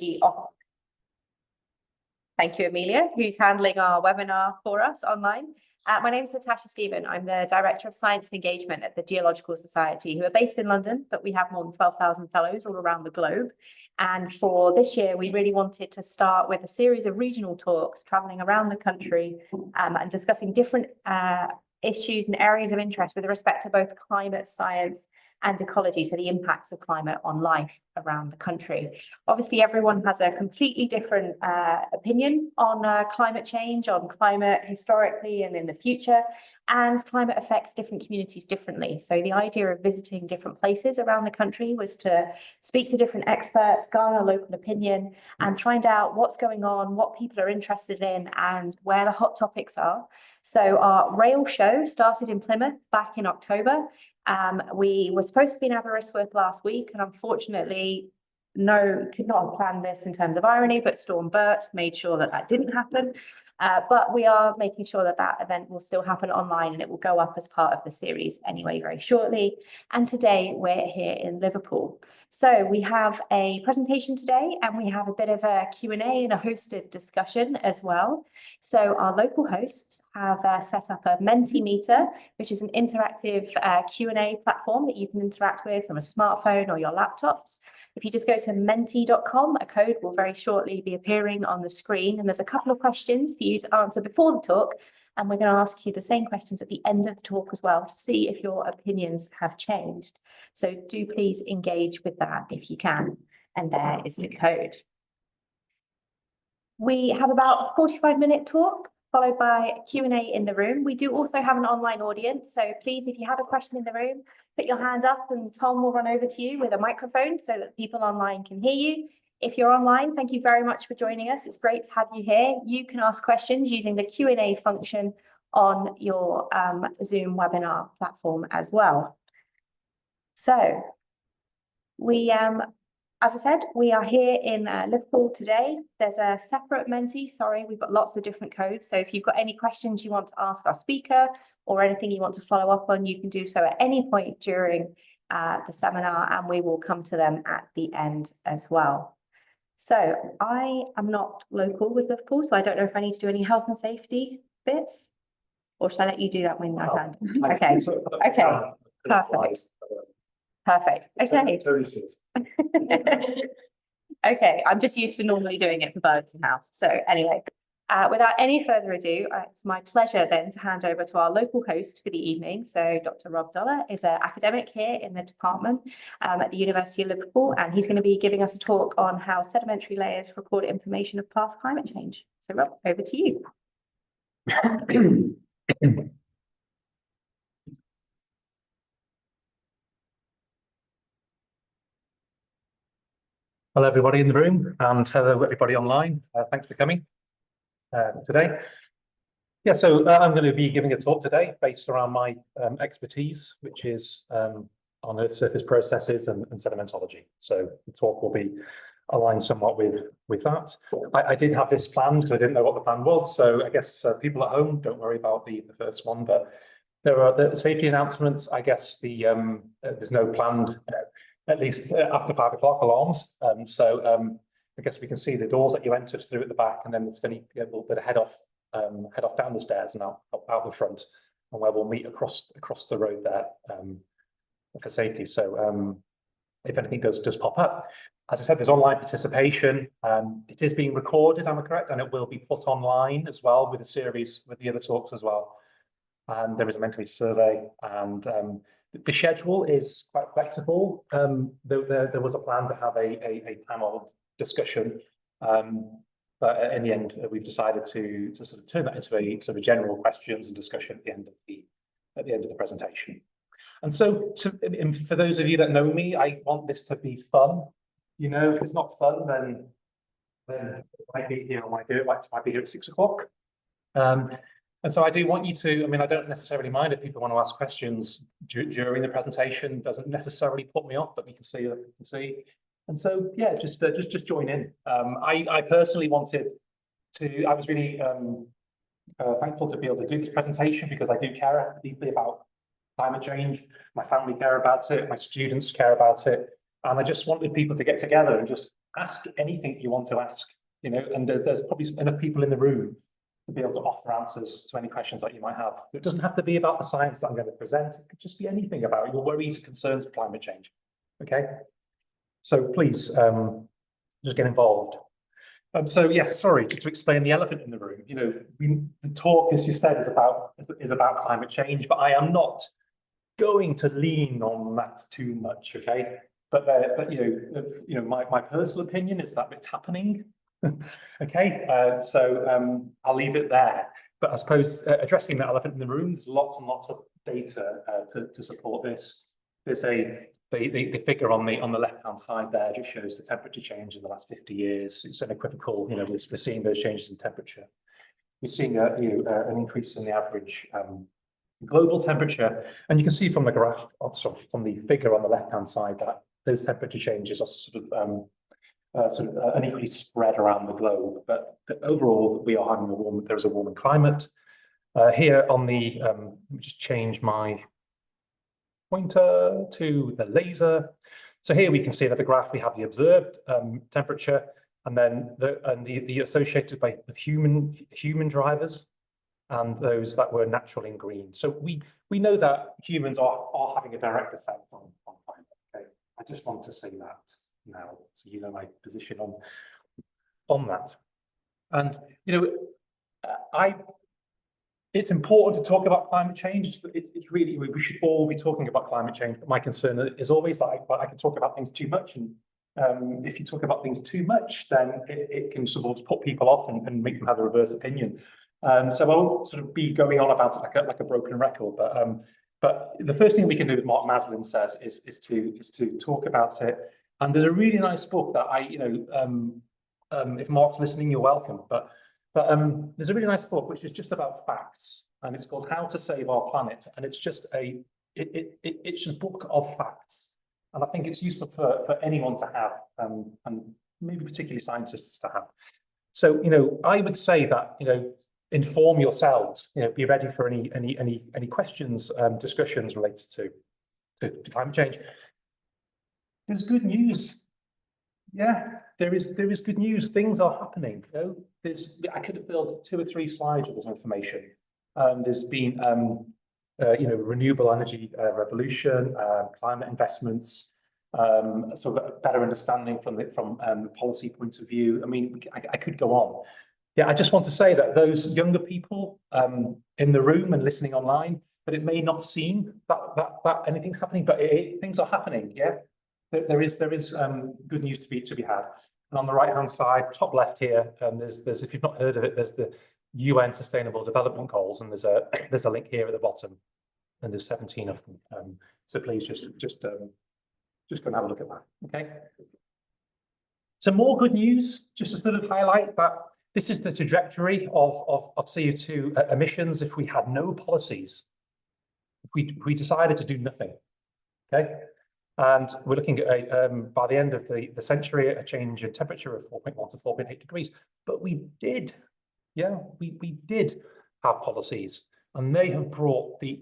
Ecology off. Thank you, Amelia, who's handling our webinar for us online. My name is Natasha Stephen. I'm the Director of Science and Engagement at the Geological Society, who are based in London, but we have more than 12,000 fellows all around the globe. And for this year, we really wanted to start with a series of regional talks traveling around the country and discussing different issues and areas of interest with respect to both climate science and ecology, so the impacts of climate on life around the country. Obviously, everyone has a completely different opinion on climate change, on climate historically and in the future, and climate affects different communities differently. So the idea of visiting different places around the country was to speak to different experts, garner local opinion, and find out what's going on, what people are interested in, and where the hot topics are. So our rail show started in Plymouth back in October. We were supposed to be in Aberystwyth last week, and unfortunately, could not have planned this in terms of irony, but Storm Bert made sure that that didn't happen. But we are making sure that that event will still happen online, and it will go up as part of the series anyway very shortly. And today we're here in Liverpool. So we have a presentation today, and we have a bit of a Q&A and a hosted discussion as well. So our local hosts have set up a Mentimeter, which is an interactive Q&A platform that you can interact with from a smartphone or your laptops. If you just go to menti.com, a code will very shortly be appearing on the screen, and there's a couple of questions for you to answer before the talk, and we're going to ask you the same questions at the end of the talk as well to see if your opinions have changed. So do please engage with that if you can, and there is the code. We have about a 45-minute talk, followed by a Q&A in the room. We do also have an online audience, so please, if you have a question in the room, put your hand up and Tom will run over to you with a microphone so that people online can hear you. If you're online, thank you very much for joining us. It's great to have you here. You can ask questions using the Q&A function on your Zoom webinar platform as well. So as I said, we are here in Liverpool today. There's a separate Menti, sorry, we've got lots of different codes. So if you've got any questions you want to ask our speaker or anything you want to follow up on, you can do so at any point during the seminar, and we will come to them at the end as well. So I am not local with Liverpool, so I don't know if I need to do any health and safety bits, or should I let you do that when I hand? Okay, okay, perfect. Perfect. Okay. Okay, I'm just used to normally doing it for birds in house. So anyway, without any further ado, it's my pleasure then to hand over to our local host for the evening. So Dr. Rob Duller is an academic here in the department at the University of Liverpool, and he's going to be giving us a talk on how sedimentary layers record information of past climate change. So Rob, over to you. Hello, everybody in the room, and hello, everybody online. Thanks for coming today. Yeah, so I'm going to be giving a talk today based around my expertise, which is on Earth surface processes and sedimentology. So the talk will be aligned somewhat with that. I did have this planned because I didn't know what the plan was. So I guess people at home, don't worry about the first one, but there are the safety announcements. I guess there's no planned at least after 5 o'clock alarms. I guess we can see the doors that you entered through at the back, and then there's any a little bit of head off down the stairs and out the front, and where we'll meet across the road there for safety. So if anything does pop up, as I said, there's online participation. It is being recorded, am I correct? And it will be put online as well with a series with the other talks as well. And there is a mental survey, and the schedule is quite flexible. There was a plan to have a panel discussion, but in the end, we've decided to sort of turn that into a sort of general questions and discussion at the end of the presentation. And so, for those of you that know me, I want this to be fun. You know, if it's not fun, then it might be here. I might do it. Might be here at 6 o'clock. And so I do want you to, I mean, I don't necessarily mind if people want to ask questions during the presentation. Doesn't necessarily put me off, but we can see. And so, yeah, just join in. I personally wanted to, I was really thankful to be able to do this presentation because I do care deeply about climate change. My family care about it, my students care about it. And I just wanted people to get together and just ask anything you want to ask, you know, and there's probably enough people in the room to be able to offer answers to any questions that you might have. It doesn't have to be about the science that I'm going to present. It could just be anything about your worries, concerns for climate change. Okay, so please just get involved. So yes, sorry, just to explain the elephant in the room. You know, the talk, as you said, is about climate change, but I am not going to lean on that too much. Okay, but my personal opinion is that it's happening. Okay, so I'll leave it there. But I suppose addressing that elephant in the room, there's lots and lots of data to support this. There's the figure on the left-hand side there just shows the temperature change in the last 50 years. It's unequivocal. You know, we're seeing those changes in temperature. We're seeing an increase in the average global temperature, and you can see from the graph, from the figure on the left-hand side, that those temperature changes are sort of an increased spread around the globe. But overall, we are having there's a warming climate. Here on the, let me just change my pointer to the laser. So here we can see that the graph, we have the observed temperature, and then the associated with human drivers, and those that were natural in green. So we know that humans are having a direct effect on climate. Okay, I just want to say that now, so you know my position on that. And you know, it's important to talk about climate change. It's really, we should all be talking about climate change. But my concern is always that I can talk about things too much, and if you talk about things too much, then it can sort of put people off and make them have a reverse opinion. So I won't sort of be going on about it like a broken record. But the first thing we can do, as Mark Maslin says, is to talk about it. And there's a really nice book that if Mark's listening, you're welcome. But there's a really nice book which is just about facts, and it's called How to Save Our Planet. And it's just it's a book of facts, and I think it's useful for anyone to have, and maybe particularly scientists to have. So you know, I would say that inform yourselves. Be ready for any questions, discussions related to climate change. There's good news. Yeah, there is good news. Things are happening. I could have filled 2 or 3 slides with this information. There's been renewable energy revolution, climate investments, sort of a better understanding from the policy point of view. I mean, I could go on. Yeah, I just want to say that those younger people in the room and listening online, that it may not seem that anything's happening, but things are happening. Yeah. There is good news to be had. And on the right-hand side, top left here, there's if you've not heard of it, there's the UN Sustainable Development Goals, and there's a link here at the bottom, and there's 17 of them. So please just go and have a look at that. Okay. Some more good news, just to sort of highlight that this is the trajectory of CO2 emissions if we had no policies. If we decided to do nothing. Okay. And we're looking at, by the end of the century, a change in temperature of 4.1 to 4.8 degrees. But we did, yeah, we did have policies, and they have brought the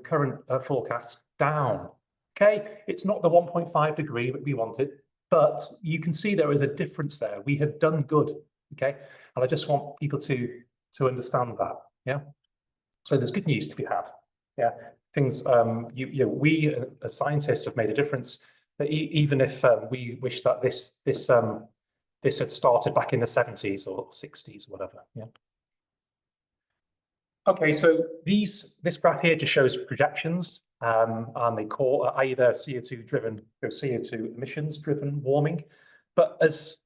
current forecasts down. Okay, it's not the 1.5 degree that we wanted, but you can see there is a difference there. We have done good. Okay, and I just want people to understand that. Yeah, so there's good news to be had. Yeah. Things we as scientists have made a difference. That even if we wish that this had started back in the 70s or 60s, or whatever. Yeah. Okay, so this graph here just shows projections, and they call either CO2 emissions driven warming. But as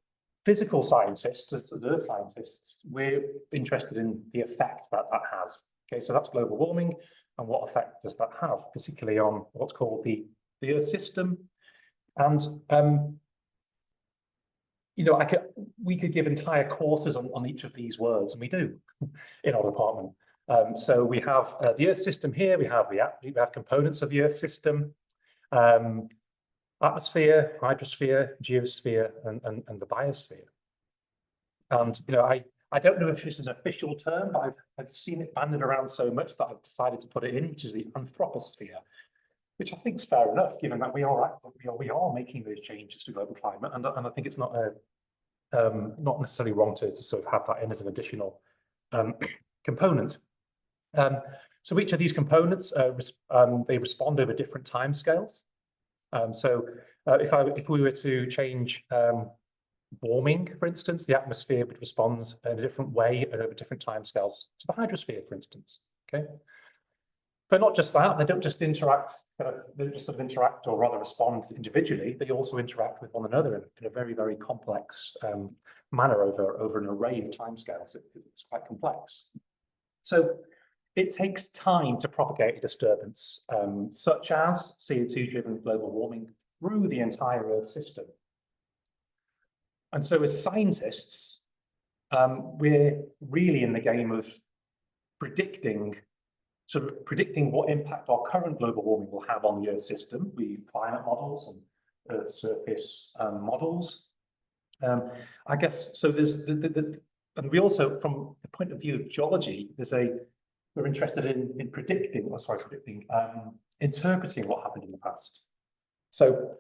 physical scientists, as earth scientists, we're interested in the effect that has. Okay, so that's global warming. And what effect does that have, particularly on what's called the Earth system? And we could give entire courses on each of these words, and we do in our department. So we have the Earth system here. We have components of the Earth system: atmosphere, hydrosphere, geosphere, and the biosphere. And I don't know if this is an official term, but I've seen it banded around so much that I've decided to put it in, which is the anthroposphere, which I think is fair enough, given that we are making those changes to global climate, and I think it's not not necessarily wrong to sort of have that in as an additional component. So each of these components they respond over different timescales. If we were to change warming, for instance, the atmosphere would respond in a different way and over different timescales to the hydrosphere, for instance. Okay, but not just that; they don't just interact. They don't just sort of interact, or rather respond individually. They also interact with one another in a very, very complex manner over an array of timescales. It's quite complex. So it takes time to propagate a disturbance, such as CO2-driven global warming, through the entire Earth system. And so as scientists, we're really in the game of predicting what impact our current global warming will have on the Earth system. We use climate models and Earth surface models. I guess, so there's and we also, from the point of view of geology, we're interested in interpreting what happened in the past. So,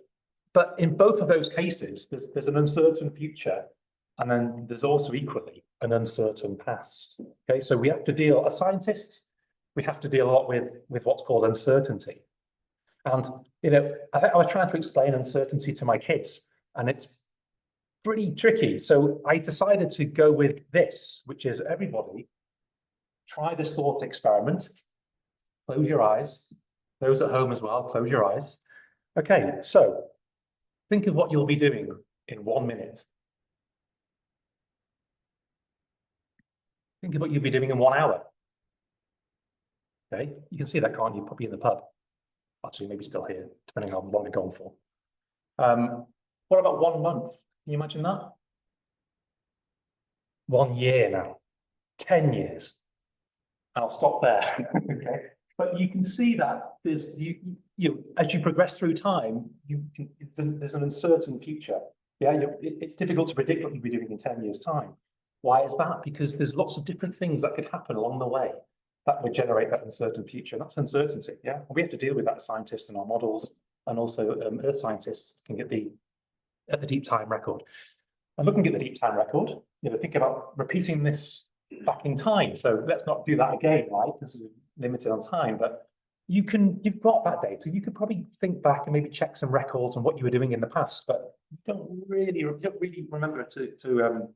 but in both of those cases, there's an uncertain future, and then there's also equally an uncertain past. Okay, so we have to deal, as scientists, we have to deal a lot with what's called uncertainty. And I was trying to explain uncertainty to my kids, and it's pretty tricky. So I decided to go with this, which is, everybody try this thought experiment. Close your eyes. Those at home as well, close your eyes. Okay, so think of what you'll be doing in 1 minute. Think of what you'll be doing in 1 hour. Okay, you can see that, can't you? Probably in the pub. Actually, maybe still here, depending on what we're going for. What about 1 month? Can you imagine that? 1 year now, 10 years. I'll stop there. Okay, but you can see that there's as you progress through time, there's an uncertain future. Yeah, it's difficult to predict what you'll be doing in 10 years' time. Why is that? Because there's lots of different things that could happen along the way that would generate that uncertain future. That's uncertainty. Yeah, and we have to deal with that as scientists in our models, and also Earth scientists can get at the deep time record. And looking at the deep time record, think about repeating this back in time. So let's not do that again, right? This is limited on time, but you've got that data. You could probably think back and maybe check some records on what you were doing in the past, but you don't really remember it to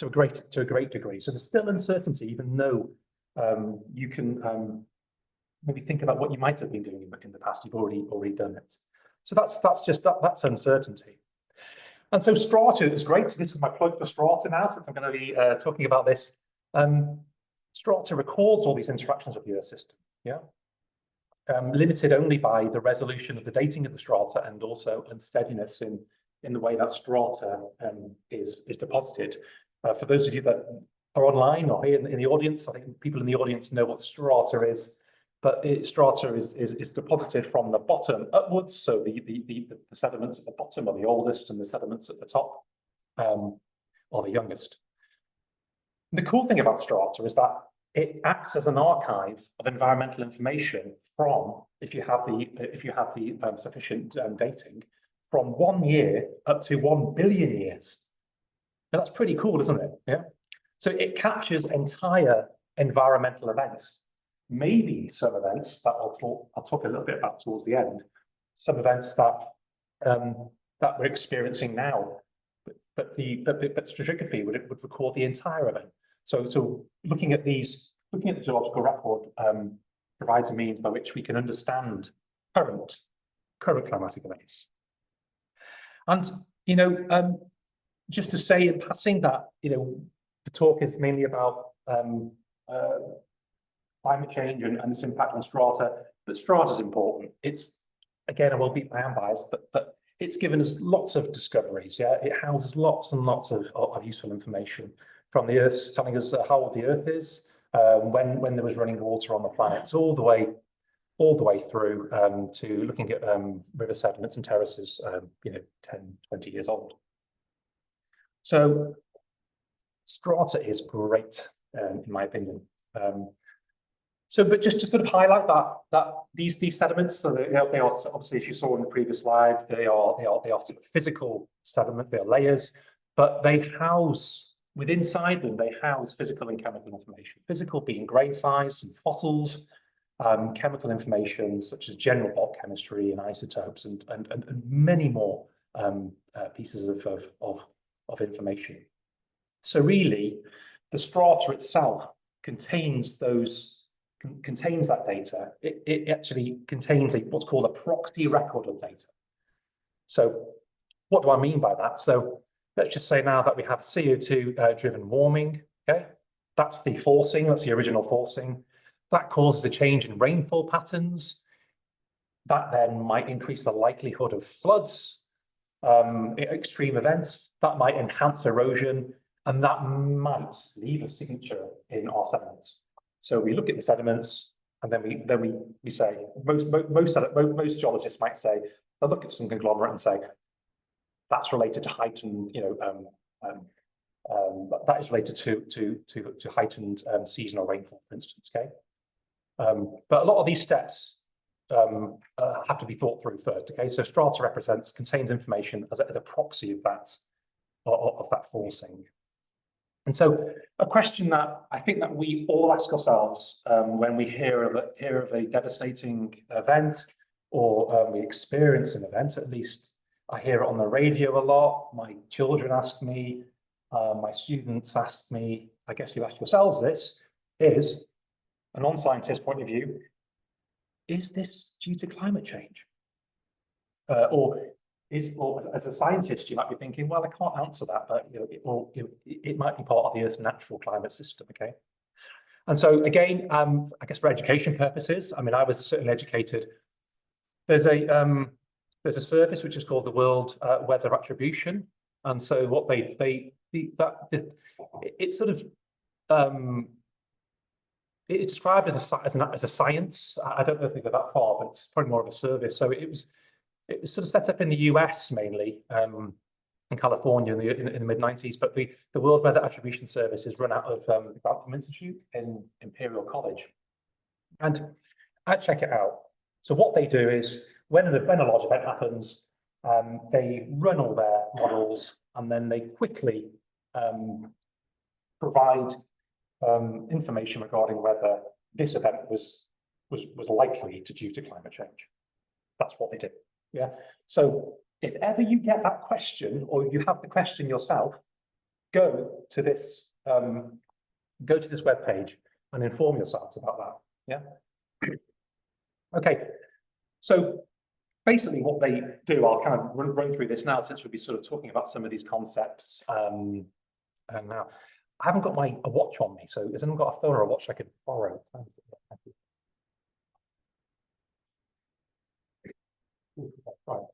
a great degree. So there's still uncertainty, even though you can maybe think about what you might have been doing in the past. You've already done it. So that's uncertainty. And so strata is great. So this is my plug for strata now, since I'm going to be talking about this. Strata records all these interactions of the Earth system. Yeah, limited only by the resolution of the dating of the strata, and also unsteadiness in the way that strata is deposited. For those of you that are online or here in the audience, I think people in the audience know what strata is. But strata is deposited from the bottom upwards, so the sediments at the bottom are the oldest, and the sediments at the top are the youngest. The cool thing about strata is that it acts as an archive of environmental information from, if you have the sufficient dating, from 1 year up to 1 billion years. Now that's pretty cool, isn't it? Yeah. So it captures entire environmental events. Maybe some events that I'll talk a little bit about towards the end. Some events that we're experiencing now, but stratigraphy would record the entire event. So looking at the geological record provides a means by which we can understand current climatic events. And just to say in passing that the talk is mainly about climate change and its impact on strata, but strata is important. It's, again, I will beat my own bias, but it's given us lots of discoveries. Yeah, it houses lots and lots of useful information from the Earth, telling us how old the Earth is, when there was running water on the planet, all the way through to looking at river sediments and terraces, 10, 20 years old. So strata is great, in my opinion. So, but just to sort of highlight that these sediments, so they are obviously, as you saw in the previous slides, they are sort of physical sediments, they are layers, but they house inside them, they house physical and chemical information. Physical being grain size and fossils, chemical information such as general bulk chemistry and isotopes, and many more pieces of information. So really, the strata itself contains that data. It actually contains what's called a proxy record of data. So what do I mean by that? So let's just say now that we have CO2 driven warming, okay? That's the forcing, that's the original forcing. That causes a change in rainfall patterns. That then might increase the likelihood of floods, extreme events. That might enhance erosion, and that might leave a signature in our sediments. So we look at the sediments, and then we say most geologists might say they'll look at some conglomerate and say that's related to heightened, that is related to heightened seasonal rainfall, for instance. Okay, but a lot of these steps have to be thought through first. Okay, so strata contains information as a proxy of that forcing. And so a question that I think that we all ask ourselves when we hear of a devastating event, or we experience an event, at least I hear it on the radio a lot, my children ask me, my students ask me, I guess you ask yourselves this, is a non-scientist point of view, is this due to climate change? Or as a scientist, you might be thinking, well, I can't answer that, but it might be part of the Earth's natural climate system. Okay, and so again, I guess for education purposes, I mean, I was certainly educated. There's a service which is called the World Weather Attribution, and so what it's sort of it's described as a science. I don't know if they go that far, but it's probably more of a service. So it was sort of set up in the US mainly, in California in the mid-90s, but the World Weather Attribution Service is run out of the Grantham Institute in Imperial College. And I check it out. So what they do is when a large event happens, they run all their models, and then they quickly provide information regarding whether this event was likely due to climate change. That's what they do. Yeah. So if ever you get that question, or you have the question yourself, go to this web page and inform yourselves about that. Yeah. Okay. So basically, what they do, I'll kind of run through this now, since we'll be sort of talking about some of these concepts. And now, I haven't got a watch on me, so has anyone got a phone or a watch I could borrow? Right.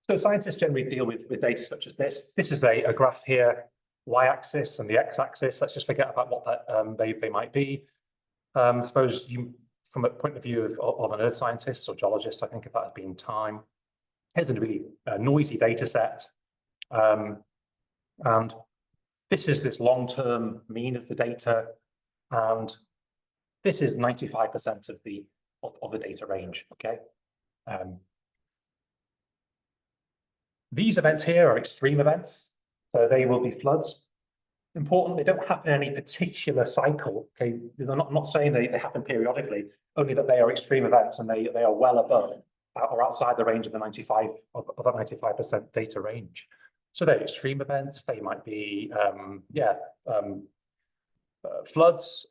So scientists generally deal with data such as this. This is a graph here, y-axis and the x-axis. Let's just forget about what that they might be. Suppose you, from a point of view of an earth scientist or geologist, I think of that as being time. Here's a really noisy data set. And this is this long-term mean of the data. And this is 95% of the data range, okay? These events here are extreme events, so they will be floods. Important, they don't happen in any particular cycle, okay? I'm not saying they happen periodically, only that they are extreme events, and they are well above or outside the range of the 95% data range. So they're extreme events. They might be floods.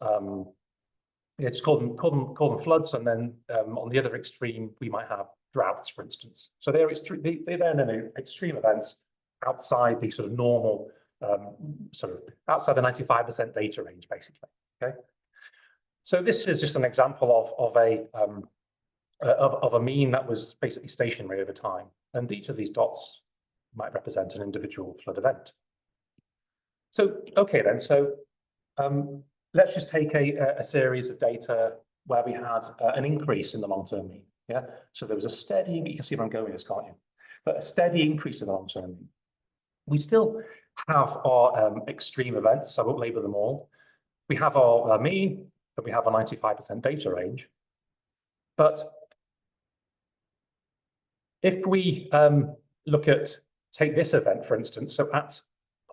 Just call them floods, and then on the other extreme we might have droughts, for instance. So they're extreme events outside the sort of normal, outside the 95% data range, basically. Okay. So this is just an example of a mean that was basically stationary over time, and each of these dots might represent an individual flood event. So okay then, so let's just take a series of data where we had an increase in the long-term mean. Yeah, so there was a steady, you can see where I'm going with this, can't you? But a steady increase in the long-term mean. We still have our extreme events, so I won't label them all. We have our mean, that we have a 95% data range. But if we take this event, for instance, so at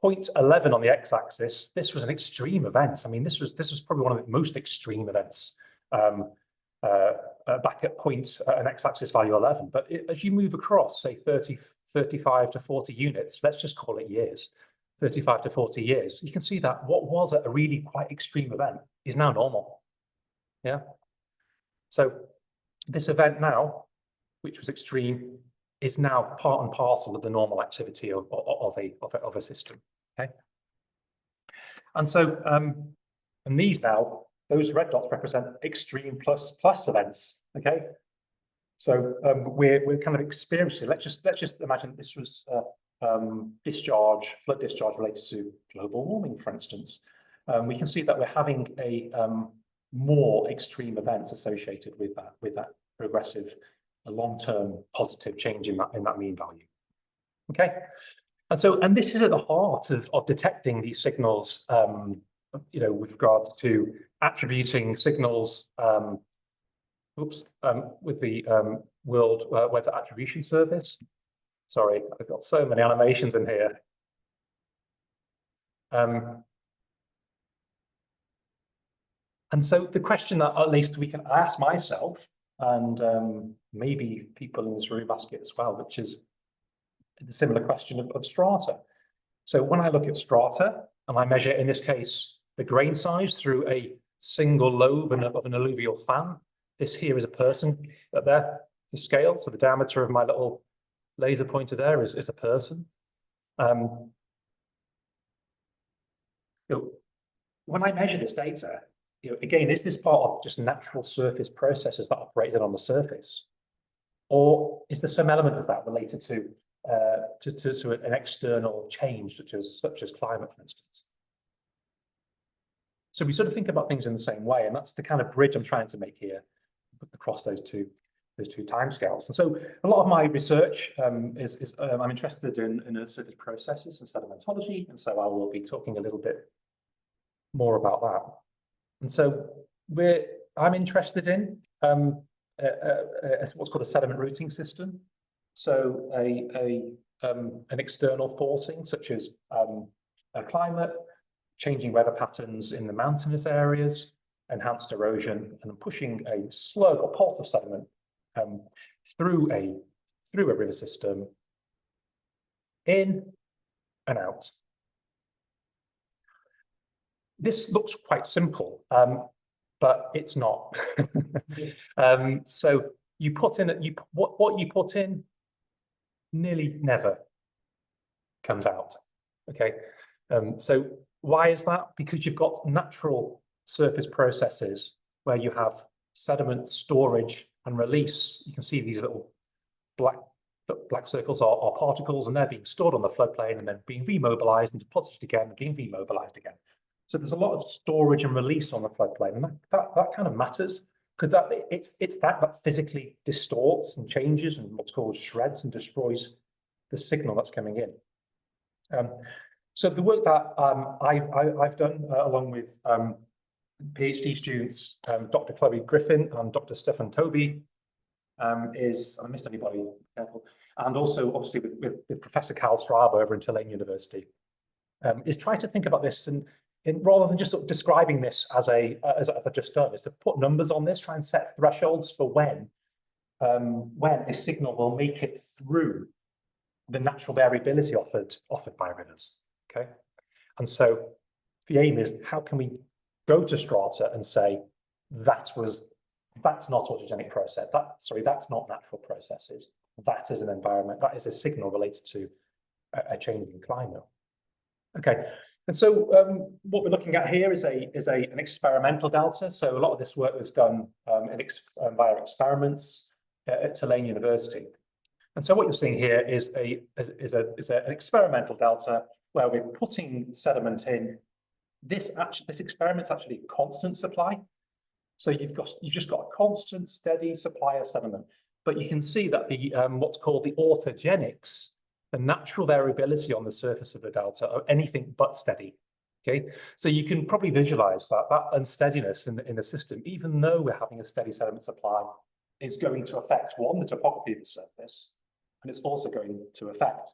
0.11 on the x-axis, this was an extreme event. I mean, this was probably one of the most extreme events back at an x-axis value 11. But as you move across, say 35 to 40 units, let's just call it years, 35 to 40 years, you can see that what was a really quite extreme event is now normal. Yeah. So this event now, which was extreme, is now part and parcel of the normal activity of a system. Okay. And so, and these now, those red dots represent extreme plus events. Okay. So we're kind of experiencing. Let's just imagine this was flood discharge related to global warming, for instance. We can see that we're having a more extreme events associated with that progressive, long-term positive change in that mean value. Okay, and this is at the heart of detecting these signals. With regards to attributing signals. With the World Weather Attribution Service. Sorry, I've got so many animations in here. And so the question that at least we can ask myself, and maybe people in this room ask it as well, which is the similar question of strata. So when I look at strata, and I measure, in this case, the grain size through a single lobe of an alluvial fan, this here is a person up there, the scale, so the diameter of my little laser pointer there is a person. When I measure this data, again, is this part of just natural surface processes that operated on the surface? Or is there some element of that related to an external change, such as climate, for instance? So we sort of think about things in the same way, and that's the kind of bridge I'm trying to make here across those two timescales. And so a lot of my research I'm interested in surface processes and sedimentology, and so I will be talking a little bit more about that. And so I'm interested in what's called a sediment routing system. So an external forcing such as climate, changing weather patterns in the mountainous areas, enhanced erosion, and pushing a slug or pulse of sediment through a river system, in and out. This looks quite simple, but it's not. So you put in what you put in nearly never comes out. Okay, so why is that? Because you've got natural surface processes where you have sediment storage and release. You can see these little black circles are particles, and they're being stored on the floodplain and then being remobilized and deposited again, and being remobilized again. So there's a lot of storage and release on the floodplain, and that kind of matters, because it's that physically distorts and changes and what's called shreds and destroys the signal that's coming in. So the work that I've done along with PhD students, Dr. Chloe Griffin and Dr. Stefan Toby, is, I missed anybody, careful, and also obviously with Professor Karl Strabe over in Tulane University, is trying to think about this and rather than just sort of describing this as I've just done, is to put numbers on this, try and set thresholds for when a signal will make it through the natural variability offered by rivers. Okay, and so the aim is, how can we go to strata and say that's not autogenic process, that's not natural processes, that is an environment, that is a signal related to a changing climate. Okay, and so what we're looking at here is an experimental delta. So a lot of this work was done via experiments at Tulane University. And so what you're seeing here is an experimental delta where we're putting sediment in. This experiment's actually a constant supply. So you've just got a constant, steady supply of sediment. But you can see that the what's called the autogenics, the natural variability on the surface of the delta, are anything but steady. Okay, so you can probably visualize that unsteadiness in the system, even though we're having a steady sediment supply, is going to affect, one, the topography of the surface, and it's also going to affect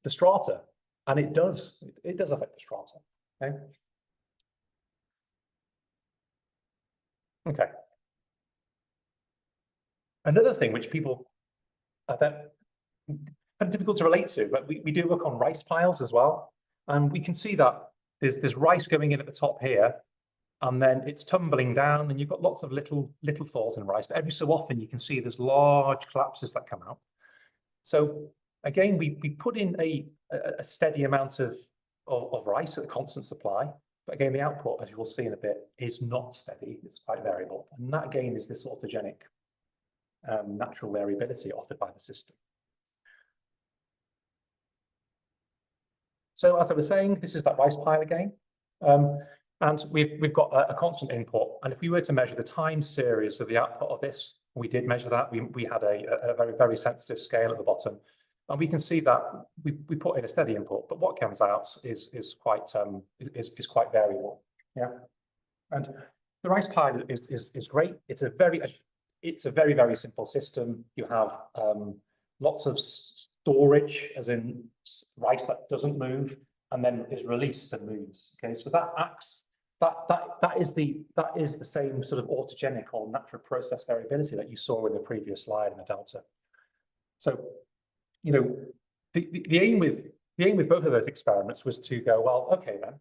the strata. And it does affect the strata. Okay. Okay. Another thing which people that kind of difficult to relate to, but we do work on rice piles as well. And we can see that there's rice going in at the top here, and then it's tumbling down, and you've got lots of little falls in rice. But every so often you can see there's large collapses that come out. So again, we put in a steady amount of rice at a constant supply. But again, the output, as you will see in a bit, is not steady. It's quite variable. And that, again, is this autogenic natural variability offered by the system. So as I was saying, this is that rice pile again. And we've got a constant input. And if we were to measure the time series of the output of this, we did measure that. We had a very, very sensitive scale at the bottom. And we can see that we put in a steady input, but what comes out is quite variable. Yeah. And the rice pile is great. It's a very, very simple system. You have lots of storage, as in rice that doesn't move and then is released and moves. Okay, so that acts. That is the same sort of autogenic or natural process variability that you saw in the previous slide in the delta. So, you know, the aim with both of those experiments was to go, well, okay, then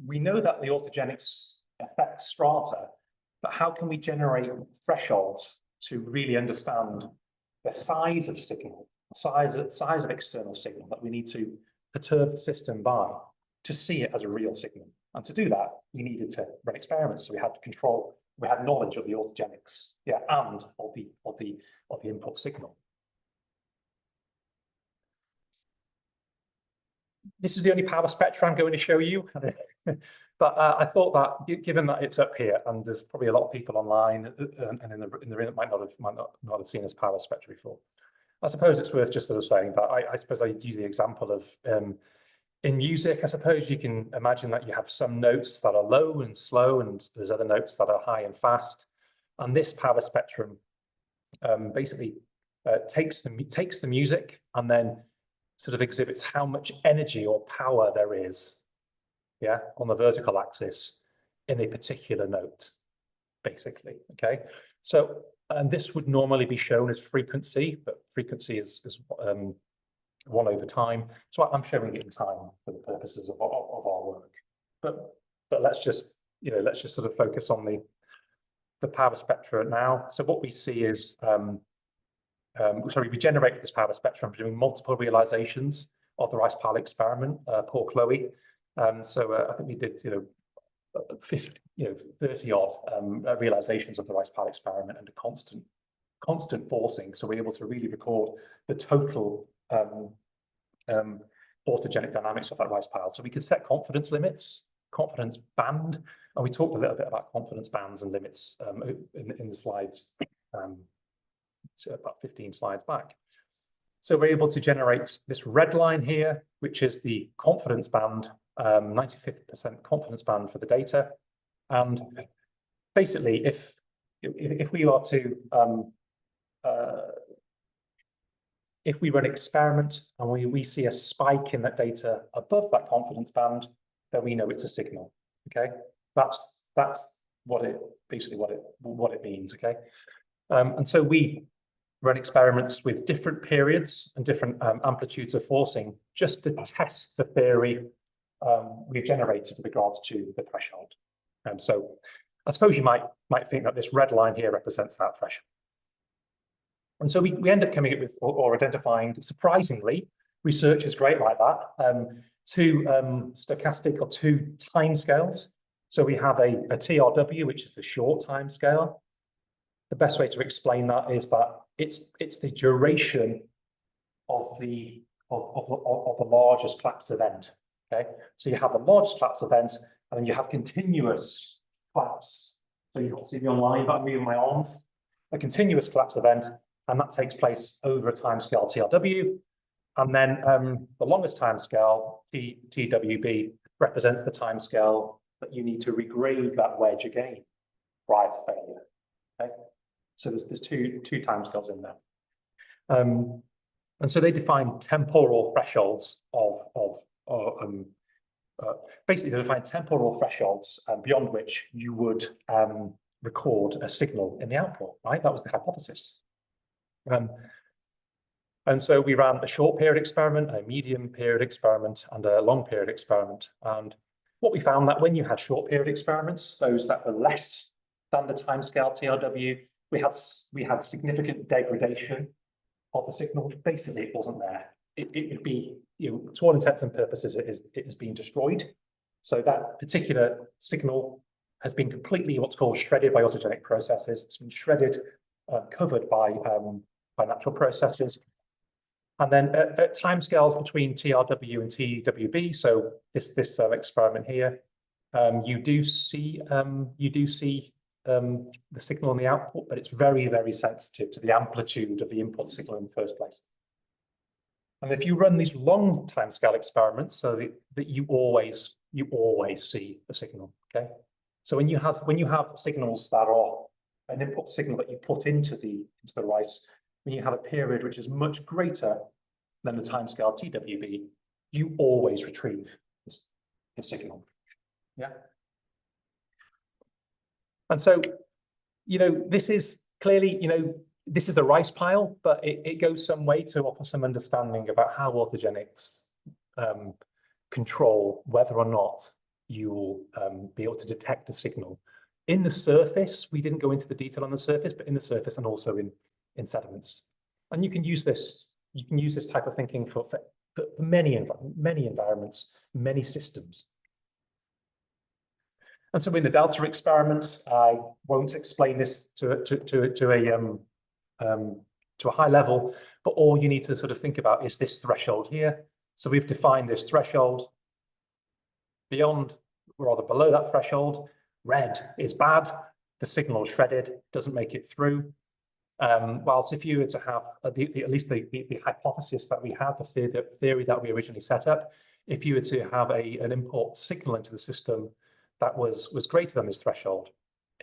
we know that the autogenics affect strata, but how can we generate thresholds to really understand the size of signal, size of external signal that we need to perturb the system by to see it as a real signal? And to do that, we needed to run experiments. So we had control, we had knowledge of the autogenics, yeah, and of the input signal. This is the only power spectra I'm going to show you. But I thought that, given that it's up here, and there's probably a lot of people online and in the room that might not have seen this power spectra before, I suppose it's worth just sort of saying that I suppose I use the example of in music. I suppose you can imagine that you have some notes that are low and slow, and there's other notes that are high and fast. And this power spectrum basically takes the music and then sort of exhibits how much energy or power there is, yeah, on the vertical axis in a particular note, basically. Okay, so and this would normally be shown as frequency, but frequency is 1 over time. So I'm showing it in time for the purposes of our work. But let's just sort of focus on the power spectra now. So what we see is we generated this power spectrum doing multiple realizations of the rice pile experiment. Poor Chloe. So I think we did 30 odd realizations of the rice pile experiment under constant forcing. So we're able to really record the total autogenic dynamics of that rice pile. So we can set confidence limits, confidence band, and we talked a little bit about confidence bands and limits in the slides, so about 15 slides back. So we're able to generate this red line here, which is the confidence band, 95th% confidence band for the data. And basically, if we are to if we run an experiment and we see a spike in that data above that confidence band, then we know it's a signal. Okay, that's what it means. Okay, and so we run experiments with different periods and different amplitudes of forcing just to test the theory we've generated with regards to the threshold. And so I suppose you might think that this red line here represents that threshold. And so we end up coming up with or identifying, surprisingly, research is great like that, two stochastic or two timescales. So we have a TRW, which is the short time scale. The best way to explain that is that it's the duration of the largest collapse event. Okay, so you have the largest collapse event, and then you have continuous collapse. So you can see me online, but I'm moving my arms. A continuous collapse event, and that takes place over a time scale TRW, and then the longest time scale TWB represents the timescale that you need to regrade that wedge again prior to failure. Okay, so there's two timescales in there, and so they define temporal thresholds basically they define temporal thresholds beyond which you would record a signal in the output. Right, that was the hypothesis. And so we ran a short period experiment, a medium period experiment, and a long period experiment. And what we found that when you had short period experiments, those that were less than the timescale TRW, we had significant degradation of the signal. Basically, it wasn't there. It would be, to all intents and purposes, it is being destroyed. So that particular signal has been completely what's called shredded by autogenic processes. It's been shredded, covered by natural processes. And then at timescales between TRW and TWB, so this experiment here, you do see the signal in the output, but it's very, very sensitive to the amplitude of the input signal in the first place. And if you run these long timescale experiments, so that you always see the signal. Okay, so when you have signals that are an input signal that you put into the rice, when you have a period which is much greater than the timescale TWB, you always retrieve the signal. Yeah. And so, this is clearly, this is a rice pile, but it goes some way to offer some understanding about how orthogenics control whether or not you'll be able to detect a signal. In the surface, we didn't go into the detail on the surface, but in the surface and also in sediments. And you can use this type of thinking for many environments, many systems. And so in the delta experiment, I won't explain this to a high level, but all you need to sort of think about is this threshold here. So we've defined this threshold. Beyond, or rather below that threshold, red is bad. The signal is shredded, doesn't make it through. Whilst if you were to have at least the hypothesis that we had, the theory that we originally set up, if you were to have an import signal into the system that was greater than this threshold,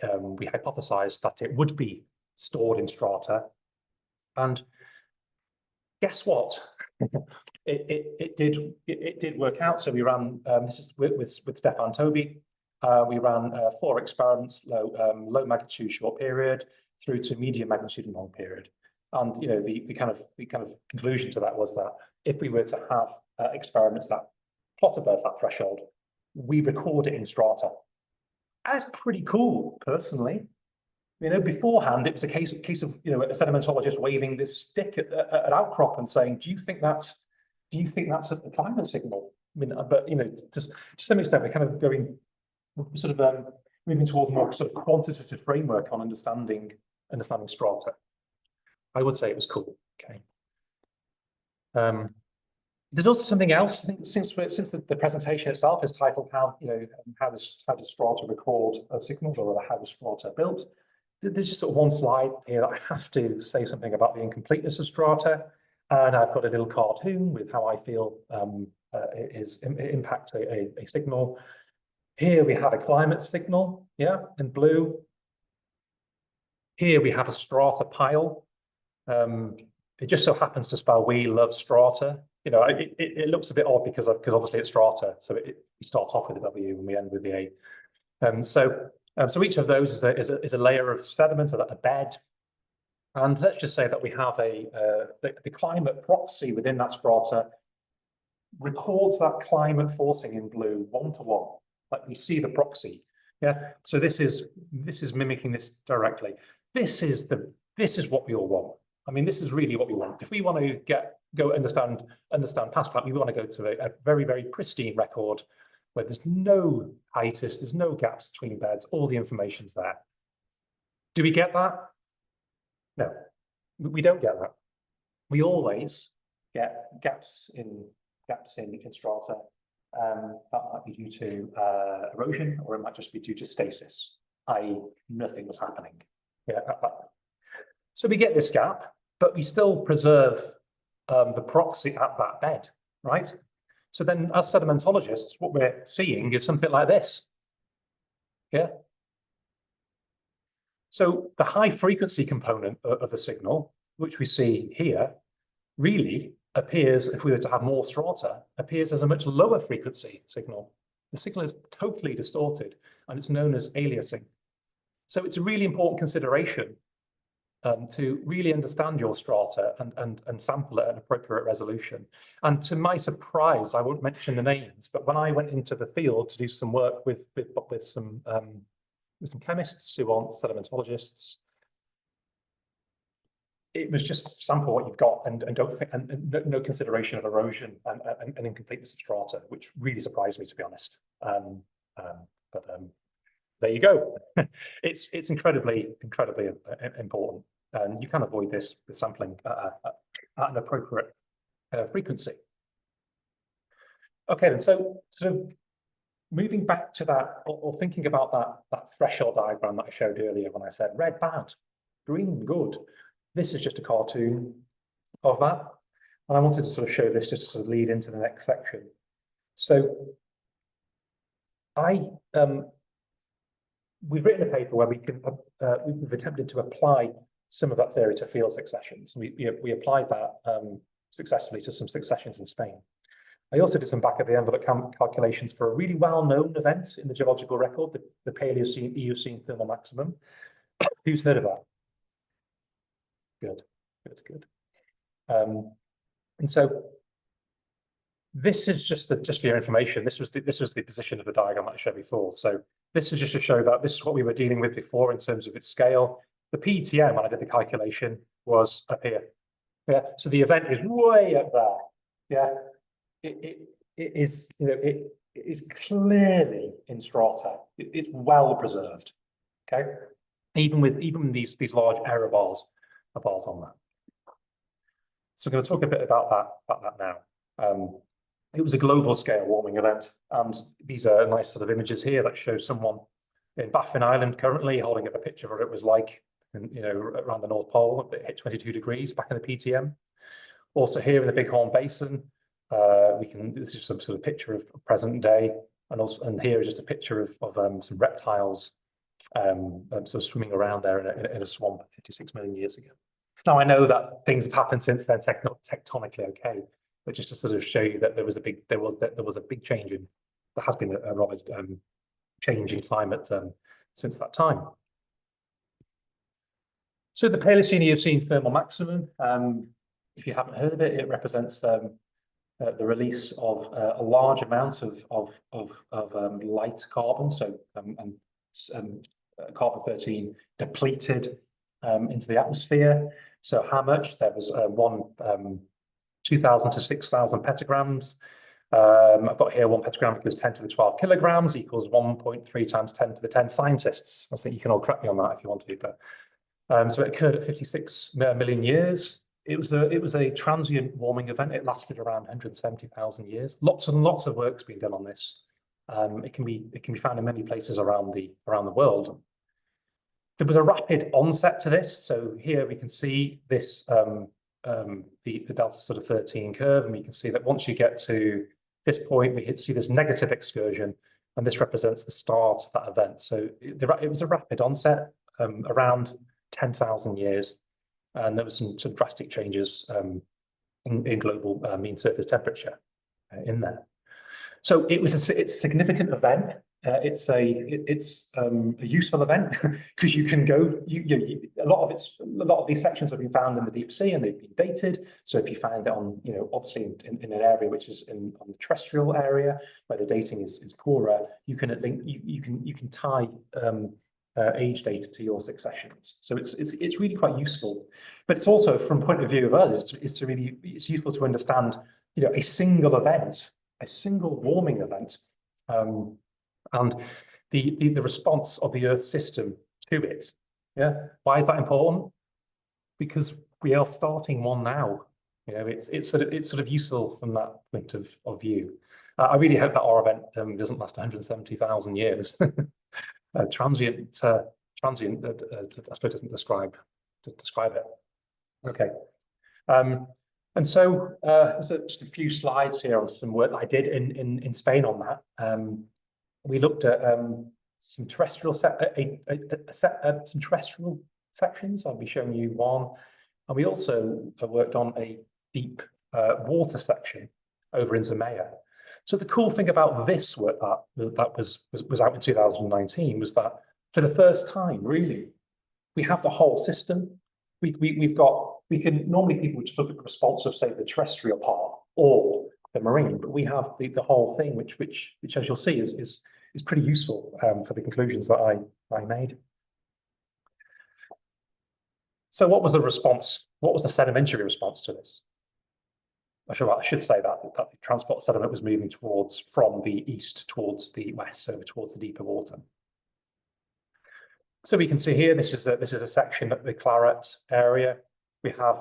we hypothesized that it would be stored in strata. And guess what? it did work out. So we ran this is with Stefan Toby. We ran 4 experiments, low magnitude short period through to medium magnitude and long period. And the kind of conclusion to that was that if we were to have experiments that plot above that threshold, we record it in strata. And it's pretty cool, personally. Beforehand, it was a case of a sedimentologist waving this stick at an outcrop and saying, "Do you think that's a climate signal?" I mean, but to some extent, we're kind of going sort of moving towards more sort of quantitative framework on understanding strata. I would say it was cool. Okay. There's also something else. I think since the presentation itself is titled how does strata record signals, or how does strata built? There's just sort of one slide here that I have to say something about the incompleteness of strata, and I've got a little cartoon with how I feel it impacts a signal. Here we have a climate signal, in blue. Here we have a strata pile. It just so happens to spell "we love strata." It looks a bit odd because obviously it's strata, so we start off with a W and we end with the A. So each of those is a layer of sediment, a bed, and let's just say that we have the climate proxy within that strata records that climate forcing in blue 1-to-1. Like we see the proxy, So this is mimicking this directly. This is what we all want. I mean, this is really what we want. If we want to go understand Pascal, we want to go to a very, very pristine record where there's no hiatus, there's no gaps between beds, all the information's there. Do we get that? No, we don't get that. We always get gaps in strata. That might be due to erosion, or it might just be due to stasis, i.e. nothing was happening. So we get this gap, but we still preserve the proxy at that bed, right? So then as sedimentologists, what we're seeing is something like this. Yeah. So the high frequency component of the signal, which we see here, really appears, if we were to have more strata, appears as a much lower frequency signal. The signal is totally distorted, and it's known as aliasing. So it's a really important consideration to really understand your strata and sample it at an appropriate resolution. And to my surprise, I won't mention the names, but when I went into the field to do some work with some chemists who aren't sedimentologists, it was just sample what you've got and don't think, and no consideration of erosion and incompleteness of strata, which really surprised me, to be honest. There you go. It's incredibly important, and you can avoid this with sampling at an appropriate frequency. Okay, then so sort of moving back to that, or thinking about that threshold diagram that I showed earlier when I said red bad, green good. This is just a cartoon of that, and I wanted to sort of show this just to sort of lead into the next section. So we've written a paper where we've attempted to apply some of that theory to field successions. We applied that successfully to some successions in Spain. I also did some back of the envelope calculations for a really well-known event in the geological record, the Paleocene-Eocene thermal maximum. Who's heard of that? Good. And so this is just for your information. This was the position of the diagram that I showed before. So this is just to show that this is what we were dealing with before in terms of its scale. The PETM, when I did the calculation, was up here. Yeah. So the event is way up there. Yeah. It is, you know, it is clearly in strata. It's well preserved. Okay. Even with these large error bars on that. So I'm going to talk a bit about that now. It was a global scale warming event, and these are nice sort of images here that show someone in Baffin Island currently holding up a picture of what it was like, you know, around the North Pole. It hit 22 degrees back in the PTM. Also here in the Bighorn Basin, this is some sort of picture of present day, and here is just a picture of some reptiles sort of swimming around there in a swamp 56 million years ago. Now I know that things have happened since then, tectonically, okay, but just to sort of show you that there was a big change in, there has been a rather change in climate since that time. So the Paleocene-Eocene thermal maximum, if you haven't heard of it, it represents the release of a large amount of light carbon, so carbon-13 depleted into the atmosphere. So how much? There was 2,000 to 6,000 petagrams. I've got here 1 petagram equals 10 to the 12 kilograms equals 1.3 times 10 to the 10 scientists. I think you can all correct me on that if you want to, but so it occurred at 56 million years. It was a transient warming event. It lasted around 170,000 years. Lots and lots of work's been done on this. It can be found in many places around the world. There was a rapid onset to this. So here we can see this the delta sort of 13 curve, and we can see that once you get to this point, we see this negative excursion, and this represents the start of that event. So it was a rapid onset around 10,000 years, and there was some drastic changes in global mean surface temperature in there. So it's a significant event. It's a useful event because you can go. A lot of these sections have been found in the deep sea and they've been dated. So if you find it on, obviously in an area which is on the terrestrial area where the dating is poorer, you can tie age data to your successions. So it's really quite useful. But it's also, from point of view of us, it's useful to understand, a single event, a single warming event. And the response of the Earth system to it. Yeah, why is that important? Because we are starting one now. It's sort of useful from that point of view. I really hope that our event doesn't last 170,000 years. Transient, I suppose, doesn't describe it. Okay. And so there's just a few slides here on some work that I did in Spain on that. We looked at some terrestrial some terrestrial sections. I'll be showing you one, and we also worked on a deep water section over in Zumaya. So the cool thing about this work that was out in 2019 was that for the first time, really, we have the whole system. We can normally people would just look at the response of, say, the terrestrial part or the marine, but we have the whole thing, which as you'll see is pretty useful for the conclusions that I made. So what was the response? What was the sedimentary response to this? I should say that the transport sediment was moving from the east towards the west, so towards the deeper water. So we can see here, this is a section of the Claret area. We have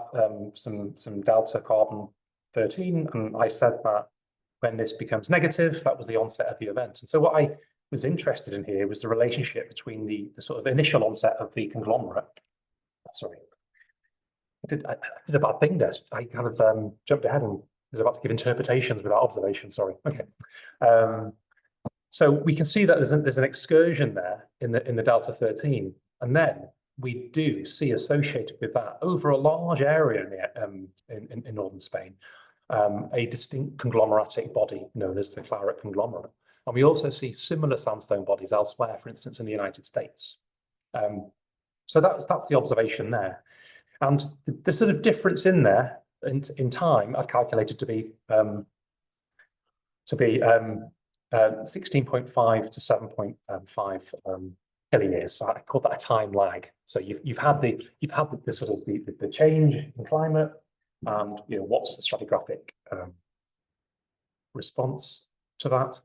some delta carbon 13, and I said that when this becomes negative, that was the onset of the event. And so what I was interested in here was the relationship between the sort of initial onset of the conglomerate. Sorry, I did a bad thing there. I kind of jumped ahead and was about to give interpretations without observation. Sorry. Okay. So we can see that there's an excursion there in the delta 13, and then we do see associated with that over a large area in northern Spain, a distinct conglomeratic body known as the Claret conglomerate. And we also see similar sandstone bodies elsewhere, for instance, in the United States. So that's the observation there. And the sort of difference in there in time, I've calculated to be 16.5 to 7.5 kiloyears. So I call that a time lag. So you've had the sort of the change in climate, and what's the stratigraphic response to that.